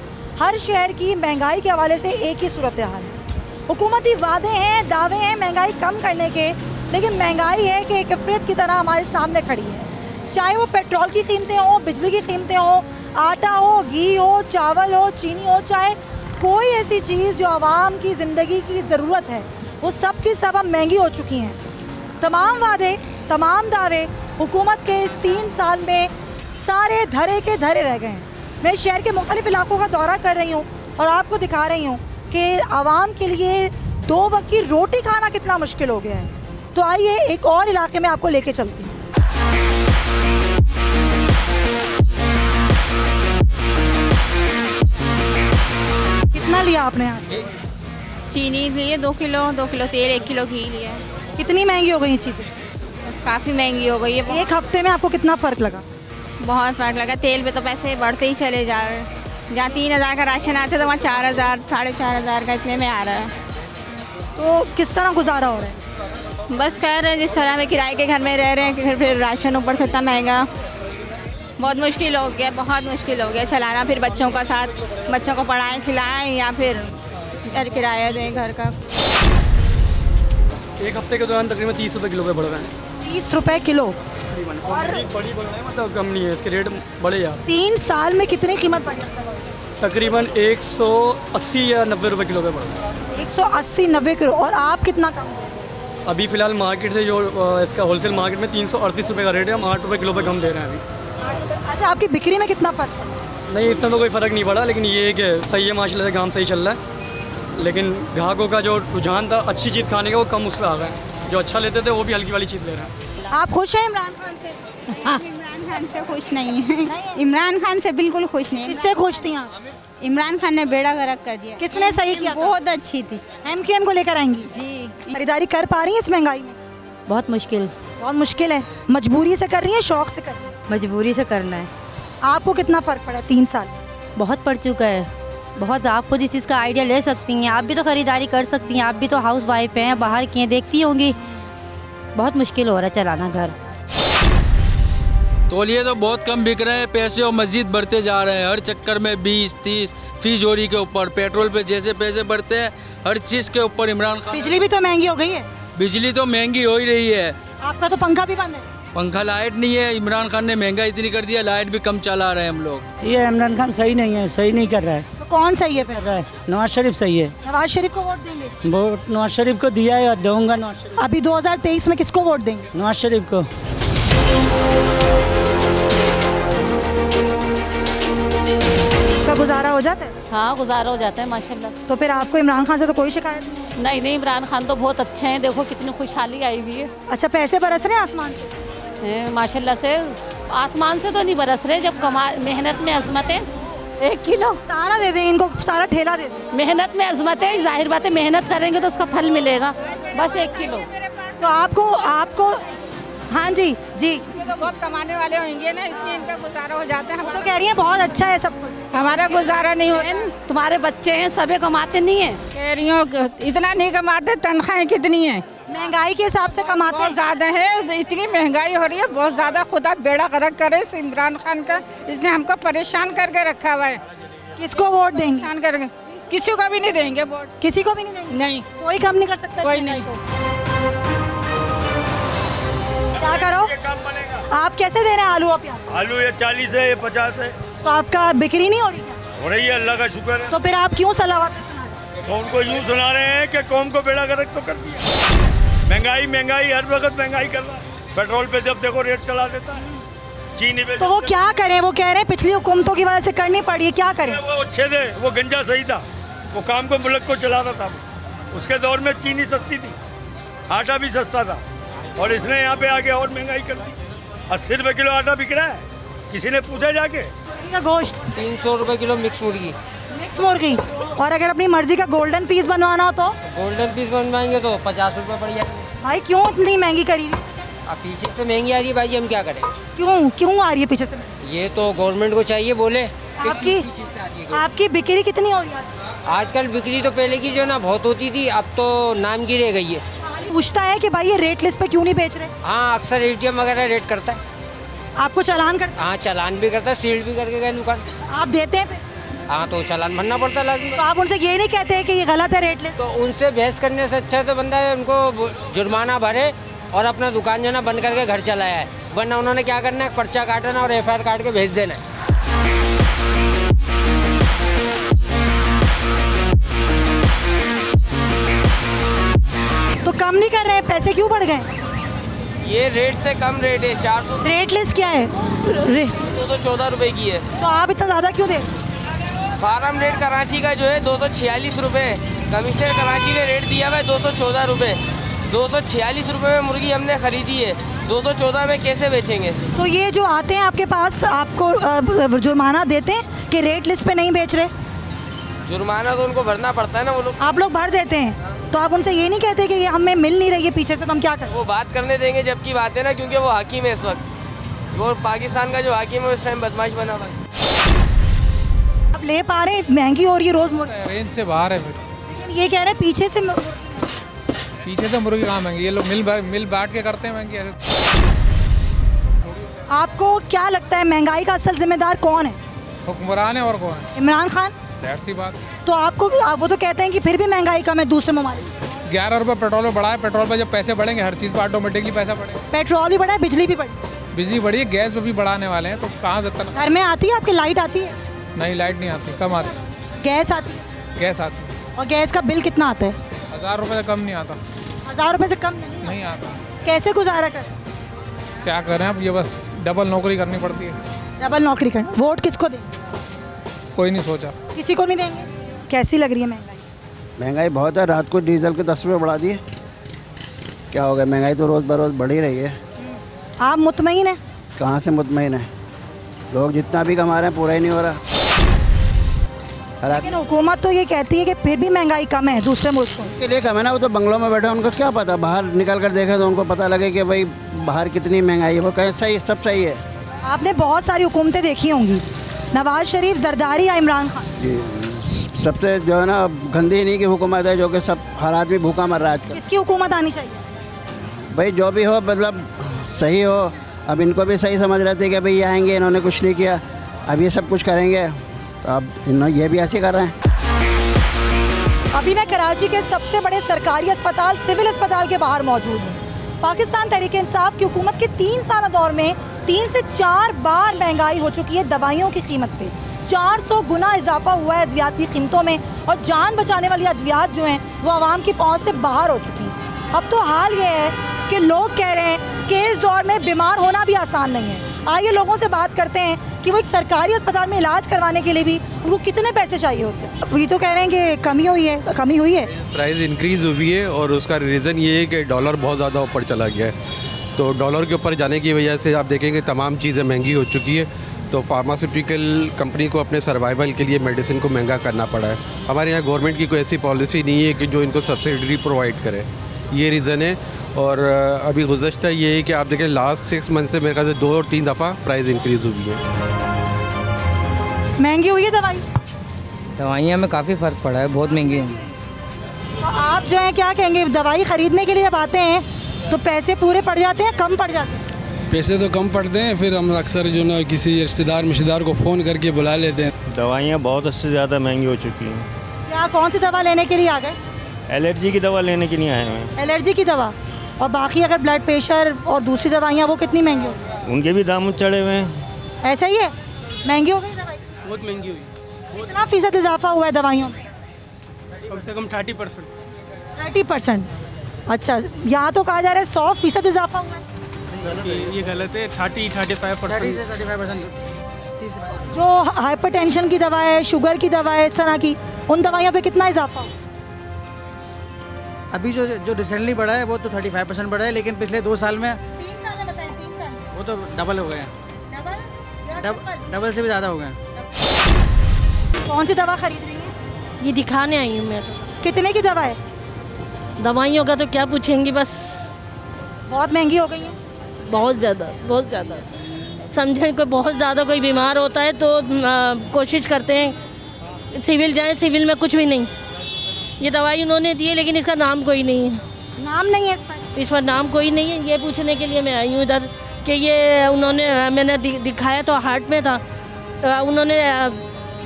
[SPEAKER 2] हर शहर की महंगाई के हवाले से एक ही सूरत हाल है। हुकूमती वादे हैं, दावे हैं महंगाई कम करने के, लेकिन महंगाई है कि एक इफ़रत की तरह हमारे सामने खड़ी है। चाहे वो पेट्रोल की कीमतें हों, बिजली की कीमतें हों, आटा हो, घी हो, चावल हो, चीनी हो, चाहे कोई ऐसी चीज़ जो आवाम की ज़िंदगी की ज़रूरत है, वो सब की सब अब महंगी हो चुकी हैं। तमाम वादे, तमाम दावे हुकूमत के इस 3 साल में सारे धरे के धरे रह गए हैं। मैं शहर के मुख्तलिफ इलाकों का दौरा कर रही हूँ और आपको दिखा रही हूँ कि आवाम के लिए 2 वक्त की रोटी खाना कितना मुश्किल हो गया है। तो आइए एक और इलाके में आपको लेके चलती हूँ। कितना लिया आपने यहाँ?
[SPEAKER 23] चीनी लिए 2 किलो तेल, 1 किलो घी लिया।
[SPEAKER 2] कितनी महंगी हो गई ये चीज़ें?
[SPEAKER 23] काफ़ी महंगी हो गई है।
[SPEAKER 2] एक हफ्ते में आपको कितना फ़र्क लगा?
[SPEAKER 23] बहुत फ़र्क लगा। तेल पे तो पैसे बढ़ते ही चले जा रहे हैं। जहाँ 3000 का राशन आता है तो वहाँ 4000, 4500 का इतने में आ रहा है।
[SPEAKER 2] तो किस तरह गुजारा हो रहा है?
[SPEAKER 23] बस कह रहे हैं जिस तरह में किराए के घर में रह रहे हैं कि फिर राशन ऊपर से इतना महंगा, बहुत मुश्किल हो गया, बहुत मुश्किल हो गया चलाना। फिर बच्चों का साथ, बच्चों को पढ़ाएं खिलाएं या फिर किराया दें घर का।
[SPEAKER 5] एक हफ्ते के दौरान तकरीबन 30 रुपये किलो पे बढ़ रहे हैं।
[SPEAKER 2] 30 रुपये किलो
[SPEAKER 5] और बड़ी बढ़ रहे हैं, मतलब कम नहीं है, इसके रेट बढ़े यार।
[SPEAKER 2] 3 साल में कितनी कीमत बढ़ी?
[SPEAKER 5] तकरीबन 180 या 90 रुपये किलो पे बढ़ रहा है।
[SPEAKER 2] 180-90 किलो। और आप कितना कम?
[SPEAKER 5] अभी फ़िलहाल मार्केट से जो इसका होलसेल मार्केट में 338 रुपये का रेट है, हम 8 रुपये किलो पे कम दे रहे हैं अभी।
[SPEAKER 2] अच्छा, आपकी बिक्री में कितना फ़र्क है?
[SPEAKER 5] नहीं, इसमें तो कोई फ़र्क नहीं पड़ा, लेकिन ये है कि सही है माशाल्लाह से, काम सही चल रहा है। लेकिन ग्राहकों का जो रुझान था अच्छी चीज़ खाने का, वो कम उससे आ रहा है। जो अच्छा लेते थे वो भी हल्की वाली चीज़ ले रहे हैं।
[SPEAKER 2] आप खुश हैं इमरान खान से?
[SPEAKER 23] इमरान खान से खुश नहीं है। इमरान खान से बिल्कुल खुश नहीं है।
[SPEAKER 2] किससे खुश थी आप?
[SPEAKER 23] इमरान खान ने बेड़ा गर्क कर दिया।
[SPEAKER 2] किसने सही किया?
[SPEAKER 23] बहुत अच्छी थी।
[SPEAKER 2] MQM को लेकर आएंगी
[SPEAKER 23] जी।
[SPEAKER 2] खरीदारी कर पा रही है इस महंगाई में?
[SPEAKER 6] बहुत मुश्किल।
[SPEAKER 2] बहुत मुश्किल है। मजबूरी से कर रही है, शौक से कर रही है?
[SPEAKER 6] मजबूरी से करना है।
[SPEAKER 2] आपको कितना फ़र्क पड़ा 3 साल?
[SPEAKER 6] बहुत पड़ चुका है, बहुत। आप खुद इस चीज़ का आइडिया ले सकती हैं, आप भी तो ख़रीदारी कर सकती हैं, आप भी तो हाउस वाइफ हैं, बाहर की हैं, देखती होंगी। बहुत मुश्किल हो रहा है चलाना घर।
[SPEAKER 7] तौलिए तो बहुत कम बिक रहे हैं, पैसे और मज़ीद बढ़ते जा रहे हैं। हर चक्कर में 20-30 फी जोड़ी के ऊपर, पेट्रोल पे जैसे पैसे बढ़ते हैं, हर चीज़ के ऊपर इमरान खान।
[SPEAKER 2] बिजली भी तो महंगी हो गई है।
[SPEAKER 7] बिजली तो महंगी हो ही रही है।
[SPEAKER 2] आपका तो पंखा भी बंद है।
[SPEAKER 7] पंखा, लाइट नहीं है। इमरान खान ने महंगाई इतनी कर दिया, लाइट भी कम चला रहे हैं हम लोग।
[SPEAKER 24] ये इमरान खान सही नहीं है, सही नहीं कर रहा है।
[SPEAKER 2] तो कौन सही है फिर?
[SPEAKER 24] नवाज शरीफ सही है।
[SPEAKER 2] नवाज शरीफ को वोट देंगे?
[SPEAKER 24] वोट नवाज शरीफ को दिया है और दूंगा नवाज शरीफ।
[SPEAKER 2] अभी 2023 में किसको वोट देंगे?
[SPEAKER 24] नवाज शरीफ को।
[SPEAKER 2] का गुजारा हो जाता है?
[SPEAKER 6] हाँ, गुजारा हो जाता है माशाल्लाह।
[SPEAKER 2] तो फिर आपको इमरान खान से तो कोई शिकायत नहीं?
[SPEAKER 6] नहीं नहीं, इमरान खान तो बहुत अच्छे हैं, देखो कितनी खुशहाली आई हुई है।
[SPEAKER 2] अच्छा, पैसे बरस रहे हैं आसमान से?
[SPEAKER 6] माशाल्लाह से। आसमान से तो नहीं बरस रहे, जब मेहनत में अजमत है। 1 किलो
[SPEAKER 2] सारा दे दें इनको, सारा ठेला दे दें।
[SPEAKER 6] मेहनत में अजमत है, जाहिर बात है, मेहनत करेंगे तो उसका फल मिलेगा। बस 1 किलो।
[SPEAKER 2] तो आपको हाँ जी जी,
[SPEAKER 12] ये तो बहुत कमाने वाले होंगे ना, इसलिए इनका गुजारा हो जाता है।
[SPEAKER 2] तो कह रही है बहुत अच्छा है सब कुछ,
[SPEAKER 12] हमारा गुजारा नहीं होता।
[SPEAKER 6] तुम्हारे बच्चे हैं, सभी कमाते नहीं है।
[SPEAKER 12] कह रही हूँ इतना नहीं कमाते। तनख्वाहें कितनी है?
[SPEAKER 2] महंगाई के हिसाब से कमाते
[SPEAKER 12] बहुत ज़्यादा है। इतनी महंगाई हो रही है, बहुत ज़्यादा। खुदा बेड़ा गर्क करे इस इमरान खान का, इसने हमको परेशान करके रखा हुआ है।
[SPEAKER 2] किसको वोट देंगे?
[SPEAKER 12] परेशान करके किसी को भी नहीं देंगे वोट।
[SPEAKER 2] किसी को भी नहीं देंगे?
[SPEAKER 12] नहीं,
[SPEAKER 2] कोई काम नहीं कर सकता?
[SPEAKER 12] कोई नहीं।
[SPEAKER 2] क्या करो? आप कैसे दे रहे हैं आलू और प्याज?
[SPEAKER 25] आलू ये 40 है, ये 50 है।
[SPEAKER 2] तो आपका बिक्री नहीं हो रही क्या?
[SPEAKER 25] हो रही है, अल्लाह का शुक्र है।
[SPEAKER 2] तो फिर आप क्यों सलावतें सुना रहे हैं?
[SPEAKER 25] तो उनको यूँ सुना रहे हैं कि कौम को बेड़ा गर्क तो कर दिया। महंगाई महंगाई, हर वक्त महंगाई कर रहा है। पेट्रोल पे जब देखो रेट चला देता है, चीनी पे।
[SPEAKER 2] तो वो क्या करें? वो कह रहे हैं पिछली हुकूमतों की वजह से करनी पड़ी है, क्या करें?
[SPEAKER 25] वो अच्छे थे, वो गंजा सही था, वो काम को मुल्क को चला रहा था। उसके दौर में चीनी सस्ती थी, आटा भी सस्ता था, और इसने यहाँ पे आके और महंगाई कर दी। 80 रुपये किलो आटा बिक रहा है, किसी ने पूछा जाके?
[SPEAKER 2] गोश्त
[SPEAKER 26] 300 रुपये किलो मिक्स मुर्गी।
[SPEAKER 2] मिक्स मुर्गी। और अगर अपनी मर्जी का गोल्डन पीस बनवाना हो तो?
[SPEAKER 26] गोल्डन पीस बनवाएंगे तो 50 रुपये पड़ जाएंगे।
[SPEAKER 2] भाई क्यों इतनी महंगी करी हुई?
[SPEAKER 26] अब पीछे से महंगी आ रही है भाई, हम क्या करें?
[SPEAKER 2] क्यों आ रही है पीछे से?
[SPEAKER 26] ये तो गवर्नमेंट को चाहिए बोले।
[SPEAKER 2] आपकी बिक्री कितनी हो रही है
[SPEAKER 26] आजकल? बिक्री तो पहले की जो ना बहुत होती थी, अब तो नाम की रह गई है।
[SPEAKER 2] पूछता है कि भाई ये रेट लिस्ट पे क्यों नहीं बेच रहे?
[SPEAKER 26] हाँ, अक्सर ATM वगैरह रेट करता है।
[SPEAKER 2] आपको चालान करता है?
[SPEAKER 26] हाँ, चालान भी करता है, सील भी करके गए दुकान।
[SPEAKER 2] आप देते हैं?
[SPEAKER 26] हाँ, तो चालान भरना पड़ता है लाजमी।
[SPEAKER 2] तो आप उनसे ये नहीं कहते हैं कि ये गलत है रेट लिस्ट?
[SPEAKER 26] तो उनसे बहस करने से अच्छा तो बंदा है उनको जुर्माना भरे और अपना दुकान जो ना बंद करके घर चलाया है, वरना उन्होंने क्या करना है, पर्चा काटना और FIR काट के भेज देना है।
[SPEAKER 2] तो कम नहीं कर रहे हैं, पैसे क्यों बढ़ गए?
[SPEAKER 26] ये रेट से कम रेट है, 400।
[SPEAKER 2] रेट लिस्ट क्या है?
[SPEAKER 26] 214 रुपये की है।
[SPEAKER 2] तो आप इतना ज़्यादा क्यों दे?
[SPEAKER 26] फार्म रेट कराची का जो है 246 रुपये, कमिश्नर कराची ने रेट दिया हुआ है 214 रुपये। 246 रुपये में मुर्गी हमने खरीदी है, 214 में कैसे बेचेंगे?
[SPEAKER 2] तो ये जो आते हैं आपके पास, आपको जुर्माना देते हैं कि रेट लिस्ट पे नहीं बेच रहे?
[SPEAKER 26] जुर्माना तो उनको भरना पड़ता है ना, वो लोग।
[SPEAKER 2] आप लोग भर देते हैं, तो आप उनसे ये नहीं कहते कि ये हमें मिल नहीं रही है पीछे से, तो हम क्या करें?
[SPEAKER 26] वो बात करने देंगे जब की बात है ना, क्योंकि वो हाकिम है इस वक्त, वो पाकिस्तान का जो हाकिम है उस टाइम बदमाश बना हुआ है।
[SPEAKER 2] आप ले पा रहे हैं? महंगी हो रही है रोज मुर्गी,
[SPEAKER 27] रेंज से बाहर है। फिर
[SPEAKER 2] लेकिन ये कह रहे हैं पीछे से
[SPEAKER 27] मुर्गी कहाँ महंगी? ये लोग मिल बांट के करते हैं महंगी।
[SPEAKER 2] आपको क्या लगता है महंगाई का असल जिम्मेदार कौन है?
[SPEAKER 3] हुक्मरान है और कौन है?
[SPEAKER 2] इमरान खान।
[SPEAKER 3] जाहिर सी बात।
[SPEAKER 2] तो आपको वो तो कहते हैं कि फिर भी महंगाई कम है दूसरे ममालिक।
[SPEAKER 3] 11 रुपये पेट्रोल में बढ़ा है। पेट्रोल पे जब पैसे बढ़ेंगे हर चीज़ पर ऑटोमेटिकली पैसा बढ़ेगा।
[SPEAKER 2] पेट्रोल भी बढ़ा है, बिजली भी बढ़ी,
[SPEAKER 3] बिजली बढ़ी है, गैस पे भी बढ़ाने वाले हैं, तो कहाँ से
[SPEAKER 2] घर में आती है आपकी लाइट आती है?
[SPEAKER 3] नहीं, लाइट नहीं आती, कम आती।
[SPEAKER 2] गैस आती है?
[SPEAKER 3] गैस आती है।
[SPEAKER 2] और गैस का बिल कितना आता है?
[SPEAKER 3] 1000 रुपये से कम नहीं आता।
[SPEAKER 2] 1000 रुपये से कम
[SPEAKER 3] नहीं आता।
[SPEAKER 2] कैसे गुजारा करें?
[SPEAKER 3] क्या करें अब, ये बस डबल नौकरी करनी पड़ती है।
[SPEAKER 2] डबल नौकरी करना। वोट किसको दें?
[SPEAKER 3] कोई नहीं सोचा।
[SPEAKER 2] किसी को नहीं देंगे। कैसी लग रही है महंगाई?
[SPEAKER 9] महंगाई बहुत है। रात को डीजल के 10 रुपये बढ़ा दिए। क्या हो गया, महंगाई तो रोज़ बरोज़ बढ़ ही रही है।
[SPEAKER 2] आप मुतमईन हैं?
[SPEAKER 9] कहाँ से मुतमईन है, लोग जितना भी कमा रहे हैं पूरा ही नहीं हो रहा।
[SPEAKER 2] लेकिन हुकूमत तो ये कहती है कि फिर भी महंगाई कम है दूसरे मुल्क से।
[SPEAKER 9] के लिए कम है ना, वो तो बंगलों में बैठे, उनको क्या पता, बाहर निकल कर देखें तो उनको पता लगे कि भाई बाहर कितनी महंगाई है। वो कहें सही, सब सही है।
[SPEAKER 2] आपने बहुत सारी हुकूमतें देखी होंगी, नवाज शरीफ, जरदारी या इमरान खान?
[SPEAKER 9] सबसे जो है ना गंदी इन्हीं की हुकूमत है, जो कि सब हर आदमी भूखा मर रहा है आजकल।
[SPEAKER 2] किसकी हुकूमत आनी चाहिए?
[SPEAKER 9] भाई जो भी हो, मतलब सही हो। अब इनको भी सही समझ रहे थे कि भाई ये आएंगे, इन्होंने कुछ नहीं किया, अब ये सब कुछ करेंगे, तो अब इन्होंने ये भी ऐसे कर रहे हैं।
[SPEAKER 2] अभी मैं कराची के सबसे बड़े सरकारी अस्पताल सिविल अस्पताल के बाहर मौजूद हूँ। पाकिस्तान तहरीक इंसाफ की हुकूमत के 3 साल दौर में 3 से 4 बार महंगाई हो चुकी है दवाइयों की कीमत पे। 400 गुना इजाफा हुआ है अद्वियात की कीमतों में, और जान बचाने वाली अद्वियात जो हैं वो आवाम की पहुँच से बाहर हो चुकी हैं। अब तो हाल ये है कि लोग कह रहे हैं कि इस दौर में बीमार होना भी आसान नहीं है। आइए लोगों से बात करते हैं कि वो एक सरकारी अस्पताल में इलाज करवाने के लिए भी उनको कितने पैसे चाहिए होते हैं। ये तो कह रहे हैं कि कमी हुई है।
[SPEAKER 11] प्राइस इंक्रीज़ हुई है और उसका रीज़न ये है कि डॉलर बहुत ज़्यादा ऊपर चला गया है। तो डॉलर के ऊपर जाने की वजह से आप देखेंगे तमाम चीज़ें महंगी हो चुकी है। तो फार्मास्यूटिकल कंपनी को अपने सर्वाइवल के लिए मेडिसिन को महंगा करना पड़ा है। हमारे यहाँ गवर्नमेंट की कोई ऐसी पॉलिसी नहीं है कि जो इनको सब्सिडी प्रोवाइड करे, ये रीज़न है। और अभी गुज़श्ता ये है कि आप देखें लास्ट 6 मंथ से मेरे ख्याल से 2 और 3 दफ़ा प्राइस इंक्रीज़ हुई है।
[SPEAKER 2] महंगी हुई है
[SPEAKER 13] दवाइयाँ में काफ़ी फ़र्क पड़ा है, बहुत महंगी है।
[SPEAKER 2] तो आप जो है क्या कहेंगे, दवाई ख़रीदने के लिए जब आते हैं तो पैसे पूरे पड़ जाते हैं, कम पड़ जाते हैं?
[SPEAKER 16] पैसे तो कम पड़ते हैं, फिर हम अक्सर जो ना किसी रिश्तेदार को फ़ोन करके बुला लेते हैं।
[SPEAKER 17] दवाइयाँ बहुत उससे ज़्यादा महंगी हो चुकी हैं।
[SPEAKER 2] क्या कौन सी दवा लेने के लिए आ गए?
[SPEAKER 17] एलर्जी की दवा लेने के लिए आए हैं।
[SPEAKER 2] एलर्जी की दवा, और बाकी अगर ब्लड प्रेशर और दूसरी दवाइयाँ वो कितनी महंगी हो?
[SPEAKER 17] उनके भी दाम चढ़े हुए हैं।
[SPEAKER 2] ऐसा ही है, महंगी हो गई दवाई?
[SPEAKER 16] बहुत महंगी हुई।
[SPEAKER 2] कितना फ़ीसद इजाफा हुआ है दवाइयों में?
[SPEAKER 16] कम से कम 30%।
[SPEAKER 2] 30%? अच्छा, यहाँ तो कहा जा रहा है 100% इजाफा हुआ है।
[SPEAKER 16] ये गलत है। 30-35%।
[SPEAKER 2] जो हाइपरटेंशन की दवा है, शुगर की दवा है, इस तरह की, उन दवाइयों पे कितना इजाफा हुआ?
[SPEAKER 27] अभी जो रिसेंटली बढ़ा है वो तो 35% बढ़ा है, लेकिन पिछले 2 साल में
[SPEAKER 2] 3 साल में बताएं, 3 साल
[SPEAKER 27] वो तो डबल हो गए हैं। डबल से भी ज़्यादा हो गए हैं।
[SPEAKER 2] कौन सी दवा खरीद रही है?
[SPEAKER 28] ये दिखाने आई हूँ मैं। तो
[SPEAKER 2] कितने की दवा है?
[SPEAKER 28] दवाइयों का तो क्या पूछेंगी, बस
[SPEAKER 2] बहुत महंगी हो गई है।
[SPEAKER 28] बहुत ज़्यादा समझें, कोई बहुत ज़्यादा कोई बीमार होता है तो कोशिश करते हैं सिविल जाएं, सिविल में कुछ भी नहीं। ये दवाई उन्होंने दी है लेकिन इसका नाम कोई नहीं है।
[SPEAKER 2] नाम नहीं है इस पर
[SPEAKER 28] नाम कोई नहीं है। ये पूछने के लिए मैं आई हूँ इधर कि ये मैंने दिखाया तो हार्ट में था, तो उन्होंने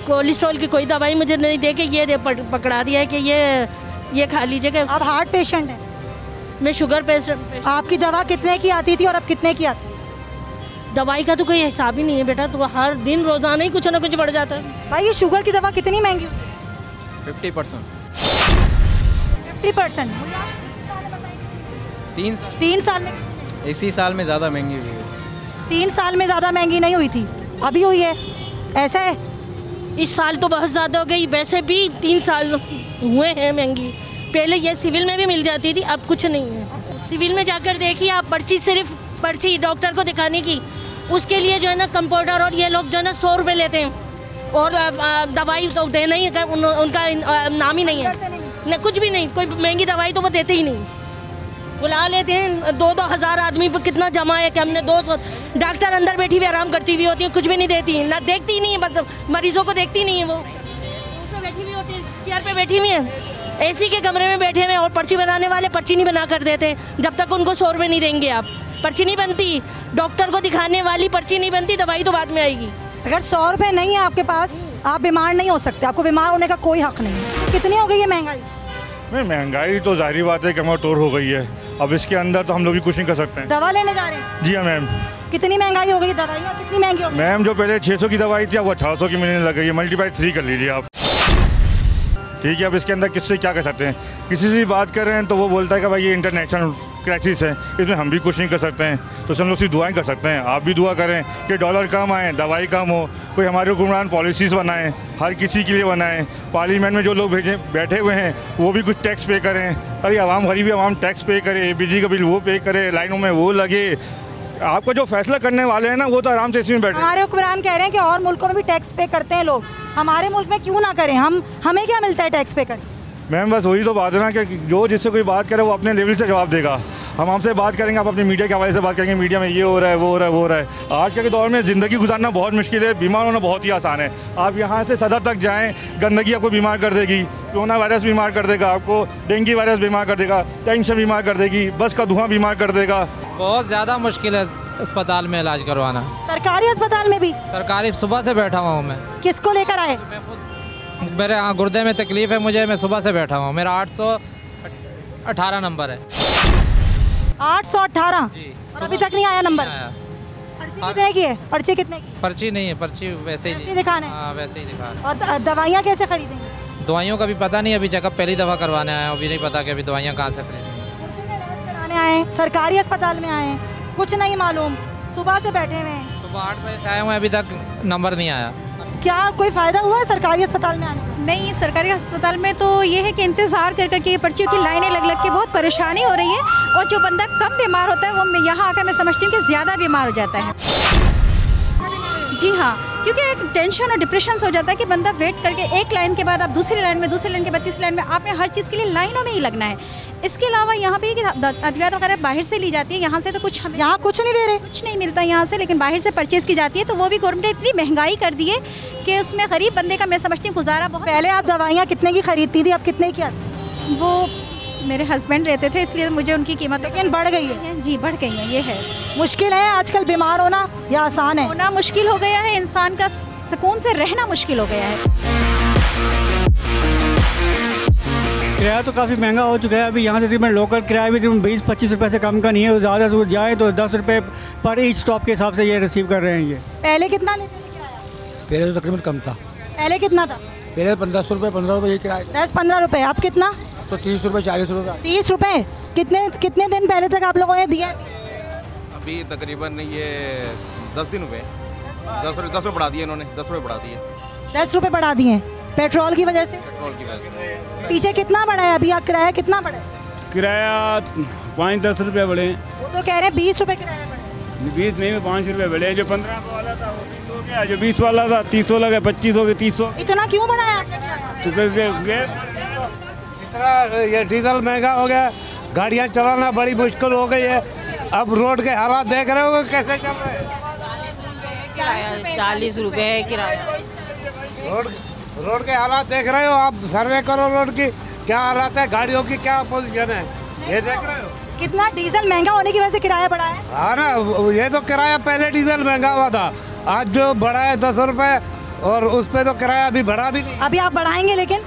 [SPEAKER 28] कोलेस्ट्रॉल की कोई दवाई मुझे नहीं दे के ये पकड़ा दिया है कि ये खा लीजिएगा।
[SPEAKER 2] आप हार्ट पेशेंट हैं?
[SPEAKER 28] मैं शुगर पेशेंट।
[SPEAKER 2] आपकी दवा कितने की आती थी और अब कितने की आती है?
[SPEAKER 28] दवाई का तो कोई हिसाब ही नहीं है बेटा, तो हर दिन रोज़ाना ही कुछ ना कुछ बढ़ जाता है।
[SPEAKER 2] भाई ये शुगर की दवा कितनी महंगी?
[SPEAKER 16] 50%।
[SPEAKER 2] 50%? 3 साल में?
[SPEAKER 16] इसी साल में ज़्यादा महंगी हुई है।
[SPEAKER 2] 3 साल में ज़्यादा महंगी नहीं हुई थी, अभी हुई है, ऐसा है?
[SPEAKER 28] इस साल तो बहुत ज़्यादा हो गई, वैसे भी 3 साल हुए हैं महंगी। पहले ये सिविल में भी मिल जाती थी, अब कुछ नहीं है। सिविल में जाकर देखिए आप, सिर्फ पर्ची डॉक्टर को दिखाने की, उसके लिए जो है ना कंपाउंडर और ये लोग जो है ना 100 रुपये लेते हैं, और दवाई तो देना ही है, उनका नाम ही नहीं है न, कुछ भी नहीं। कोई महंगी दवाई तो वो देते ही नहीं, बुला लेते हैं 2-2 हज़ार आदमी पर कितना जमा है कि हमने 200। डॉक्टर अंदर बैठी हुई आराम करती हुई होती है, कुछ भी नहीं देती ना, देखती ही नहीं है, मतलब मरीजों को देखती नहीं है, वो उसमें बैठी हुई होती है, चेयर पे बैठी हुई है, एसी के कमरे में बैठे हुए और पर्ची बनाने वाले पर्ची नहीं बना कर देते जब तक उनको 100 रुपये नहीं देंगे आप। पर्ची नहीं बनती, डॉक्टर को दिखाने वाली पर्ची नहीं बनती, दवाई तो बाद में आएगी।
[SPEAKER 2] अगर 100 रुपये नहीं है आपके पास, आप बीमार नहीं हो सकते, आपको बीमार होने का कोई हक नहीं है। कितनी हो गई है महंगाई?
[SPEAKER 1] नहीं, महंगाई तो जाहिर बात है कि कमर हो गई है। अब इसके अंदर तो हम लोग भी कुछ नहीं कर सकते हैं।
[SPEAKER 2] दवा लेने जा रहे हैं?
[SPEAKER 1] जी हाँ मैम।
[SPEAKER 2] कितनी महंगाई हो गई? दवाइयाँ कितनी महंगी हो गई?
[SPEAKER 1] मैम जो पहले 600 की दवाई थी अब 1800 की मिलने लग गई है। मल्टीप्लाई 3 कर लीजिए आप। ठीक है, अब इसके अंदर किससे क्या कर सकते हैं? किसी से भी बात कर रहे हैं तो वो बोलता है कि भाई ये इंटरनेशनल क्राइसिस है, इसमें हम भी कुछ नहीं कर सकते हैं। तो हम लोग सिर्फ दुआएं कर सकते हैं। आप भी दुआ करें कि डॉलर कम आए, दवाई कम हो, कोई हमारे हुक्मरान पॉलिसीज़ बनाएं, हर किसी के लिए बनाएं। पार्लियामेंट में जो लोग बैठे हुए हैं वो भी कुछ टैक्स पे करें। अरे आवाम गरीबी आवाम टैक्स पे करे, बिजली का बिल वो पे करे, लाइनों में वो लगे। आपको जो फैसला करने वाले हैं ना वो तो आराम से इसमें बैठे।
[SPEAKER 2] हमारे हुक्मरान कह रहे हैं कि और मुल्कों में भी टैक्स पे करते हैं लोग, हमारे मुल्क में क्यों ना करें? हमें क्या मिलता है टैक्स पे करें?
[SPEAKER 1] मैम बस वही तो बात है ना कि जो जिससे कोई बात करे वो अपने लेवल से जवाब देगा। हम आपसे बात करेंगे, आप अपनी मीडिया के हवाले से बात करेंगे, मीडिया में ये हो रहा है, वो हो रहा है, वो हो रहा है। आज के दौर में ज़िंदगी गुजारना बहुत मुश्किल है, बीमार होना बहुत ही आसान है। आप यहाँ से सदर तक जाएँ, गंदगी आपको बीमार कर देगी, कोरोना वायरस बीमार कर देगा आपको, डेंगू वायरस बीमार कर देगा, टेंशन बीमार कर देगी, बस का धुआं बीमार कर देगा।
[SPEAKER 4] बहुत ज़्यादा मुश्किल है अस्पताल में इलाज करवाना।
[SPEAKER 2] सरकारी अस्पताल में भी?
[SPEAKER 4] सरकारी, सुबह से बैठा हुआ हूँ मैं।
[SPEAKER 2] किसको लेकर आए?
[SPEAKER 4] मेरे गुर्दे में तकलीफ है मुझे, मैं सुबह से बैठा हुआ हूँ। मेरा 818 नंबर है।
[SPEAKER 2] 818? अभी तक नहीं आया नंबर? पर्ची कितने की है? पर्ची कितने की?
[SPEAKER 4] पर्ची नहीं है, पर्ची वैसे ही
[SPEAKER 2] दिखाने।
[SPEAKER 4] हाँ वैसे ही दिखा।
[SPEAKER 2] और दवाइयाँ कैसे खरीदेंगे?
[SPEAKER 4] दवाइयों का भी पता नहीं, अभी चेकअप पहली दफ़ा करवाने आया हूँ, अभी नहीं पता कि अभी दवाइयाँ कहाँ से
[SPEAKER 2] कराने आए, सरकारी अस्पताल में आए, कुछ नहीं मालूम, सुबह से बैठे हुए हैं।
[SPEAKER 4] सुबह 8 बजे से आए हुए हैं, अभी तक नंबर नहीं आया।
[SPEAKER 2] क्या कोई फ़ायदा हुआ है सरकारी अस्पताल में आने?
[SPEAKER 10] नहीं, सरकारी अस्पताल में तो ये है कि इंतज़ार कर करके पर्चियों की लाइनें लग लग के बहुत परेशानी हो रही है, और जो बंदा कम बीमार होता है वो यहाँ आकर मैं समझती हूँ कि ज़्यादा बीमार हो जाता है। जी हाँ, क्योंकि एक टेंशन और डिप्रेशन हो जाता है कि बंदा वेट करके एक लाइन के बाद आप दूसरी लाइन में, दूसरी लाइन के बाद तीसरी लाइन में, आपने हर चीज़ के लिए लाइनों में ही लगना है। इसके अलावा यहाँ पे अद्वियात वगैरह बाहर से ली जाती है, यहाँ से तो कुछ हम
[SPEAKER 2] यहाँ कुछ नहीं दे रहे,
[SPEAKER 10] कुछ नहीं मिलता यहाँ से, लेकिन बाहर से परचेज़ की जाती है। तो वो भी गवर्नमेंट ने इतनी महंगाई कर दी है कि उसमें गरीब बंदे का मैं समझती हूँ गुजारा बहुत।
[SPEAKER 2] पहले आप दवाइयाँ कितने की खरीदती थी, अब कितने की?
[SPEAKER 10] वो मेरे हस्बैंड लेते थे, इसलिए मुझे उनकी कीमत
[SPEAKER 2] लेकिन बढ़ गई है।
[SPEAKER 10] जी बढ़ गई है, ये है।
[SPEAKER 2] मुश्किल है आजकल बीमार होना या आसान है?
[SPEAKER 10] होना मुश्किल हो गया है, इंसान का सुकून से रहना मुश्किल हो गया है।
[SPEAKER 24] किराया तो काफ़ी महंगा हो चुका है। अभी यहाँ से तकरीबन लोकल किराया भी 20-25 रुपये से कम का नहीं है, ज़्यादा दूर जाए तो 10 रुपये पर ईच स्टॉप के हिसाब से ये रिसीव कर रहे हैं। ये
[SPEAKER 2] पहले कितना लेते थे किराया?
[SPEAKER 3] पहले तो तकरीबन कम था।
[SPEAKER 2] पहले कितना था?
[SPEAKER 3] पहले 1500 रुपये 15 रुपये किराया।
[SPEAKER 2] 10-15 रुपये। अब कितना?
[SPEAKER 3] तो 30 रुपये 40 रुपये।
[SPEAKER 2] 30 रुपये? कितने दिन पहले तक आप लोगों ने दिया?
[SPEAKER 15] अभी तकरीबन ये 10 दिन हुए। 10 रुपये बढ़ा दिए इन्होंने, 10 रुपये बढ़ा दिए।
[SPEAKER 2] 10 रुपये बढ़ा दिए पेट्रोल की वजह से?
[SPEAKER 15] पेट्रोल की वजह से।
[SPEAKER 2] पीछे कितना बढ़ा है? अभी आप किराया कितना बढ़ा है?
[SPEAKER 24] किराया 5-10 रुपये बढ़े।
[SPEAKER 2] वो तो कह रहे हैं 20 रुपये किराया बढ़ा।
[SPEAKER 24] 20 नहीं, 5 रुपये बढ़े। जो 15 वाला था वो 20 हो गया, जो 20 वाला था 30 हो गया, 25 हो गया, 30 हो।
[SPEAKER 2] इतना क्यों बढ़ाया आपने?
[SPEAKER 18] इतना ये डीजल महंगा हो गया, गाड़ियाँ चलाना बड़ी मुश्किल हो गई है। अब रोड के हालात देख रहे हो कैसे चल रहे हैं।
[SPEAKER 28] 40 रुपये है किराया।
[SPEAKER 18] रोड के हालात देख रहे हो आप, सर्वे करो रोड की क्या हालात है, गाड़ियों की क्या पोजीशन है, ये देख रहे हो।
[SPEAKER 2] कितना डीजल महंगा होने की वजह से किराया बढ़ा है?
[SPEAKER 18] हाँ ना, ये तो किराया पहले डीजल महंगा हुआ था, आज जो बढ़ा है 10 रुपये, और उस पर तो किराया अभी बढ़ा भी नहीं।
[SPEAKER 2] अभी आप बढ़ाएंगे? लेकिन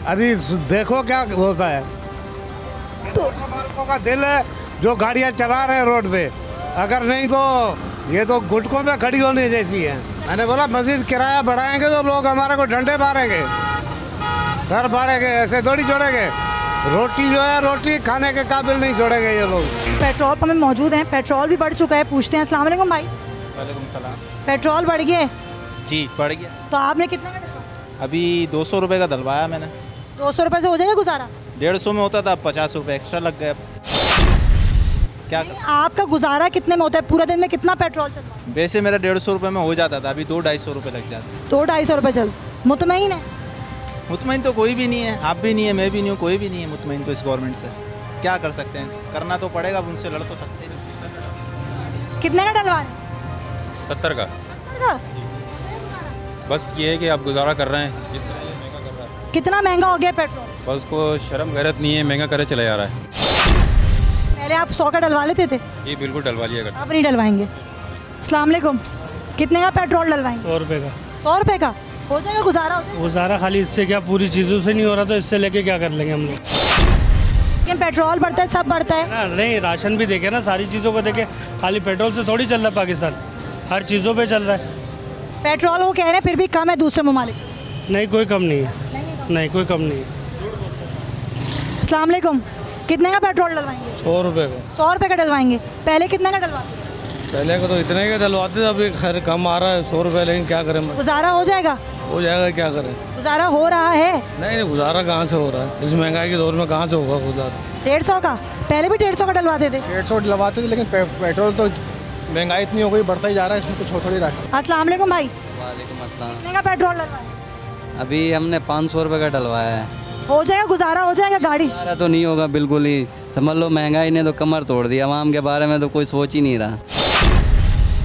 [SPEAKER 18] अभी देखो क्या होता है। तो लोगों का दिल है जो गाड़ियाँ चला रहे हैं रोड पे, अगर नहीं तो ये तो गुटकों में खड़ी होने जैसी है। मैंने बोला मजीद किराया बढ़ाएंगे तो लोग हमारे को डंडे मारेंगे, सर फाड़ेंगे, ऐसे थोड़ी छोड़ेंगे। रोटी जो है रोटी खाने के काबिल नहीं छोड़ेंगे ये लोग।
[SPEAKER 2] पेट्रोल पंप में मौजूद हैं, पेट्रोल भी बढ़ चुका है, पूछते हैं। अस्सलाम वालेकुम भाई।
[SPEAKER 20] वालेकुम सलाम।
[SPEAKER 2] पेट्रोल बढ़ गया?
[SPEAKER 20] जी बढ़ गया।
[SPEAKER 2] तो आपने कितना का डलवाया?
[SPEAKER 20] अभी 200 रुपये का डलवाया मैंने।
[SPEAKER 2] 200 रुपये से हो जाएगा गुजारा?
[SPEAKER 20] 150 में होता था, 50 रुपये एक्स्ट्रा लग गए। क्या
[SPEAKER 2] आपका गुजारा कितने में होता है? पूरा दिन में कितना पेट्रोल चलता है?
[SPEAKER 20] वैसे मेरा 150 रुपये में हो जाता था, अभी 200-250 रुपये लग जाते।
[SPEAKER 2] 200-250 रुपये चल। मुतमईन है?
[SPEAKER 20] मुतमईन तो कोई भी नहीं है, आप भी नहीं है, मैं भी नहीं हूँ, कोई भी नहीं है मुतमईन तो इस गवर्नमेंट से। क्या कर सकते हैं, करना तो पड़ेगा, उनसे लड़ तो सकते नहीं।
[SPEAKER 2] कितने का डलवा?
[SPEAKER 21] 70 का।
[SPEAKER 2] 70 का?
[SPEAKER 21] बस ये है कि आप गुजारा कर रहे हैं जिस तरह ये महंगा कर रहा है।
[SPEAKER 2] कितना महंगा हो गया पेट्रोल?
[SPEAKER 5] बस को शर्म गैरत नहीं है, महंगा करे चला जा रहा है।
[SPEAKER 2] पहले आप 100 का डलवा लेते थे?
[SPEAKER 5] ये बिल्कुल डलवा लिया करते।
[SPEAKER 2] आप नहीं डलवाएंगे? अस्सलाम वालेकुम, कितने का पेट्रोल डलवाएंगे?
[SPEAKER 7] 100 रुपये का।
[SPEAKER 2] 100 रुपये का हो जाएगा गुजारा?
[SPEAKER 7] गुजारा खाली इससे क्या, पूरी चीज़ों से नहीं हो रहा तो इससे लेके क्या कर लेंगे हम लोग।
[SPEAKER 2] लेकिन पेट्रोल बढ़ता है, सब बढ़ता है
[SPEAKER 7] ना। नहीं, राशन भी देखे ना, सारी चीज़ों को देखे, खाली पेट्रोल से थोड़ी चल रहा है पाकिस्तान, हर चीज़ों पे चल रहा है।
[SPEAKER 2] पेट्रोल वो कह रहे हैं फिर भी कम है दूसरे ममालिक?
[SPEAKER 7] नहीं, कोई कम नहीं है, नहीं कोई कम नहीं है।
[SPEAKER 2] अस्सलाम वालेकुम, कितने का पेट्रोल डलवाएंगे?
[SPEAKER 7] 100 रुपये का।
[SPEAKER 2] 100 रुपये का डलवाएंगे। पहले कितने का डलवाते?
[SPEAKER 7] पहले को तो इतने का डलवाते थे, अभी खैर कम आ रहा है 100 रुपये, लेकिन क्या करें।
[SPEAKER 2] गुजारा हो जाएगा?
[SPEAKER 7] हो जाएगा, क्या करें।
[SPEAKER 2] गुजारा हो रहा है?
[SPEAKER 7] नहीं, गुजारा कहाँ से हो रहा है, इस महंगाई के दौर में कहाँ से होगा गुजारा।
[SPEAKER 2] 150 का? पहले भी 150 का डलवाते थे?
[SPEAKER 7] 150 डलवाते थे, लेकिन पेट्रोल तो महंगाई इतनी हो गई, बढ़ता ही जा रहा है, इसमें कुछ थोड़ी रखा।
[SPEAKER 2] अस्सलाम वालेकुम भाई।
[SPEAKER 8] वालेकुम अस्सलाम।
[SPEAKER 2] कितने का पेट्रोल डलवाया?
[SPEAKER 8] अभी हमने 500 रुपये का डलवाया है।
[SPEAKER 2] हो जाएगा गुजारा? हो जाएगा गाड़ी?
[SPEAKER 8] गुजारा तो नहीं होगा बिल्कुल ही, समझ लो महंगाई ने तो कमर तोड़ दी। आवाम के बारे में तो कोई सोच ही नहीं रहा।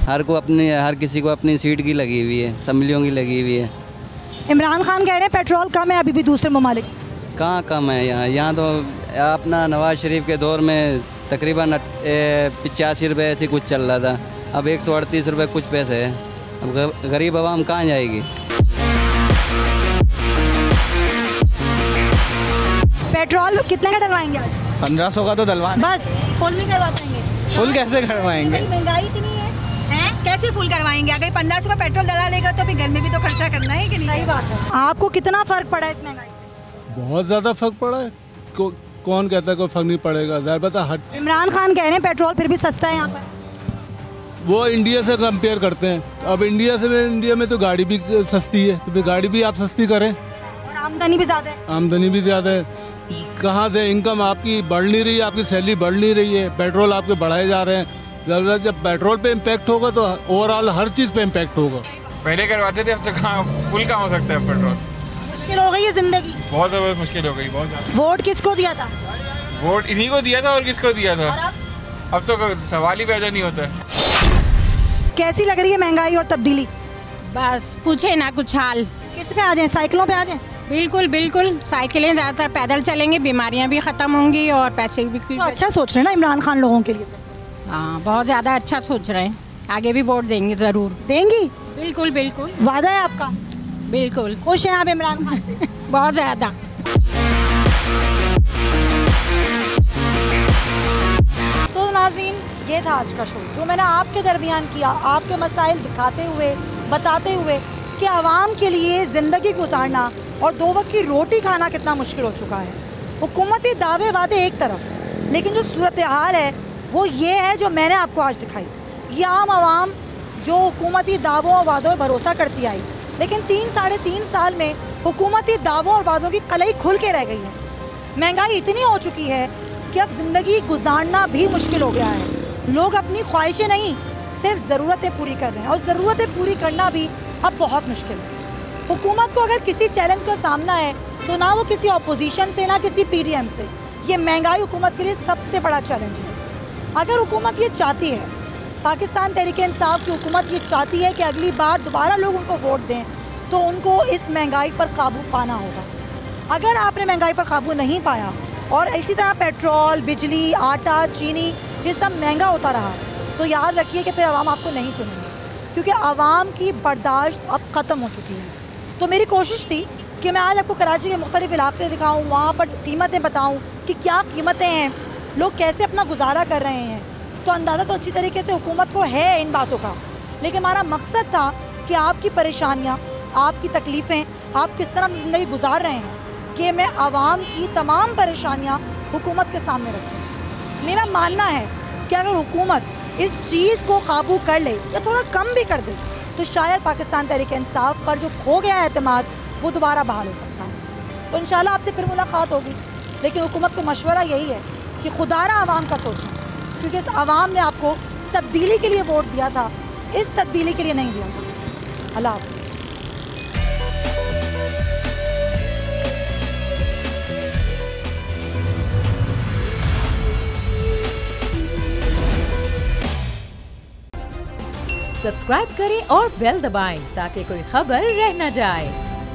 [SPEAKER 8] हर किसी को अपनी सीट की लगी हुई है, असम्बलियों की लगी हुई है।
[SPEAKER 2] इमरान खान कह रहे हैं पेट्रोल कम है अभी भी दूसरे ममालिक।
[SPEAKER 8] कहाँ कम है यहाँ तो अपना नवाज शरीफ के दौर में तकरीबन 85 रुपये ऐसी कुछ चल रहा था, अब 138 रुपये कुछ पैसे है। अब गरीब आवाम कहाँ जाएगी।
[SPEAKER 2] पेट्रोल कितने का डलवाएंगे आज?
[SPEAKER 7] 1500 का तो डलवाएं।
[SPEAKER 2] बस फुल नहीं करवा पाएंगे?
[SPEAKER 7] फुल कैसे करवाएंगे?
[SPEAKER 10] महंगाई इतनी है, कैसे फुल करवाएंगे? अगर 1500 का पेट्रोल डला लेगा तो फिर घर में भी तो खर्चा करना है कि नहीं?
[SPEAKER 2] सही बात है। आपको कितना फर्क पड़ा है इस महंगाई से?
[SPEAKER 7] बहुत ज़्यादा फर्क पड़ा है। कौन कहता है कोई फर्क नहीं पड़ेगा? ज़ाहिर बात है।
[SPEAKER 2] इमरान खान कह रहे हैं पेट्रोल फिर भी सस्ता है यहाँ पर।
[SPEAKER 7] वो इंडिया से कंपेयर करते हैं, अब इंडिया में तो गाड़ी भी सस्ती है, तो फिर गाड़ी भी आप सस्ती करें।
[SPEAKER 2] और आमदनी भी ज़्यादा है।
[SPEAKER 7] आमदनी भी ज़्यादा है। कहाँ से इनकम आपकी बढ़ नहीं रही है, आपकी सैलरी बढ़ नहीं रही है, पेट्रोल आपके बढ़ाए जा रहे हैं। जब पेट्रोल पे इम्पैक्ट होगा तो ओवरऑल हर चीज़ पे इम्पैक्ट होगा।
[SPEAKER 14] पहले करवाते थे, अब तो कहाँ फुल कहाँ हो सकता है पेट्रोल।
[SPEAKER 2] मुश्किल हो गई है जिंदगी,
[SPEAKER 14] बहुत ज़्यादा मुश्किल हो गई, बहुत ज़्यादा।
[SPEAKER 2] वोट किसको दिया था?
[SPEAKER 14] वोट इन्हीं को दिया था, और किसको दिया था? अब तो सवाल ही पैदा नहीं होता है।
[SPEAKER 2] कैसी लग रही है महंगाई और तब्दीली?
[SPEAKER 12] बस पूछे ना कुछ हाल।
[SPEAKER 2] किस पे आ जाए? साइकिलों पे आ जाए?
[SPEAKER 12] बिल्कुल बिल्कुल, साइकिलें ज़्यादातर पैदल चलेंगे, बीमारियां भी ख़त्म होंगी और पैसे भी।
[SPEAKER 2] तो अच्छा सोच रहे हैं ना इमरान खान लोगों के लिए?
[SPEAKER 12] हाँ, बहुत ज़्यादा अच्छा सोच रहे हैं। आगे भी वोट देंगे, ज़रूर
[SPEAKER 2] देंगी।
[SPEAKER 12] बिल्कुल बिल्कुल,
[SPEAKER 2] वादा है आपका?
[SPEAKER 12] बिल्कुल।
[SPEAKER 2] खुश हैं आप इमरान खान से?
[SPEAKER 12] बहुत ज़्यादा।
[SPEAKER 2] तो नाज़रीन, ये था आज का शो जो मैंने आपके दरमियान किया, आपके मसाइल दिखाते हुए, बताते हुए कि आवाम के लिए ज़िंदगी गुजारना और 2 वक्त की रोटी खाना कितना मुश्किल हो चुका है। हुकूमती दावे वादे एक तरफ, लेकिन जो सूरत हाल है वो ये है जो मैंने आपको आज दिखाई। ये आम आवाम जो हुकूमती दावों और वादों पर भरोसा करती आई, लेकिन 3-3.5 साल में हुकूमती दावों और वादों की कलई खुल के रह गई है। महंगाई इतनी हो चुकी है कि अब ज़िंदगी गुजारना भी मुश्किल हो गया है। लोग अपनी ख्वाहिशें नहीं, सिर्फ ज़रूरतें पूरी कर रहे हैं, और ज़रूरतें पूरी करना भी अब बहुत मुश्किल है। हुकूमत को अगर किसी चैलेंज का सामना है तो ना वो किसी अपोजिशन से, ना किसी PDM से। ये महंगाई हुकूमत के लिए सबसे बड़ा चैलेंज है। अगर हुकूमत ये चाहती है, पाकिस्तान तहरीक-ए-इंसाफ की हुकूमत ये चाहती है कि अगली बार दोबारा लोग उनको वोट दें, तो उनको इस महंगाई पर काबू पाना होगा। अगर आपने महंगाई पर काबू नहीं पाया और इसी तरह पेट्रोल, बिजली, आटा, चीनी ये सब महंगा होता रहा, तो याद रखिए कि फिर आवाम आपको नहीं चुनेंगे, क्योंकि आवाम की बर्दाश्त अब ख़त्म हो चुकी है। तो मेरी कोशिश थी कि मैं आज आपको कराची के मुख्तलिफ इलाके दिखाऊँ, वहाँ पर कीमतें बताऊँ कि क्या कीमतें हैं, लोग कैसे अपना गुजारा कर रहे हैं। तो अंदाज़ा तो अच्छी तरीके से हुकूमत को है इन बातों का, लेकिन हमारा मकसद था कि आपकी परेशानियाँ, आपकी तकलीफ़ें, आप किस तरह ज़िंदगी गुजार रहे हैं, कि मैं आवाम की तमाम परेशानियाँ हुकूमत के सामने रखूँ। मेरा मानना है कि अगर हुकूमत इस चीज़ को काबू कर ले या थोड़ा कम भी कर दे, तो शायद पाकिस्तान तहरीक-ए-इंसाफ पर जो खो गया है एतमाद, वो दोबारा बहाल हो सकता है। तो इंशाल्लाह आपसे फिर मुलाकात होगी, लेकिन हुकूमत को मशवरा यही है कि खुदारा आवाम का सोचें, क्योंकि इस आवाम ने आपको तब्दीली के लिए वोट दिया था, इस तब्दीली के लिए नहीं दिया था। अल्लाह हाफ़िज़।
[SPEAKER 19] सब्सक्राइब करें और बेल दबाएं ताकि कोई खबर रह न जाए।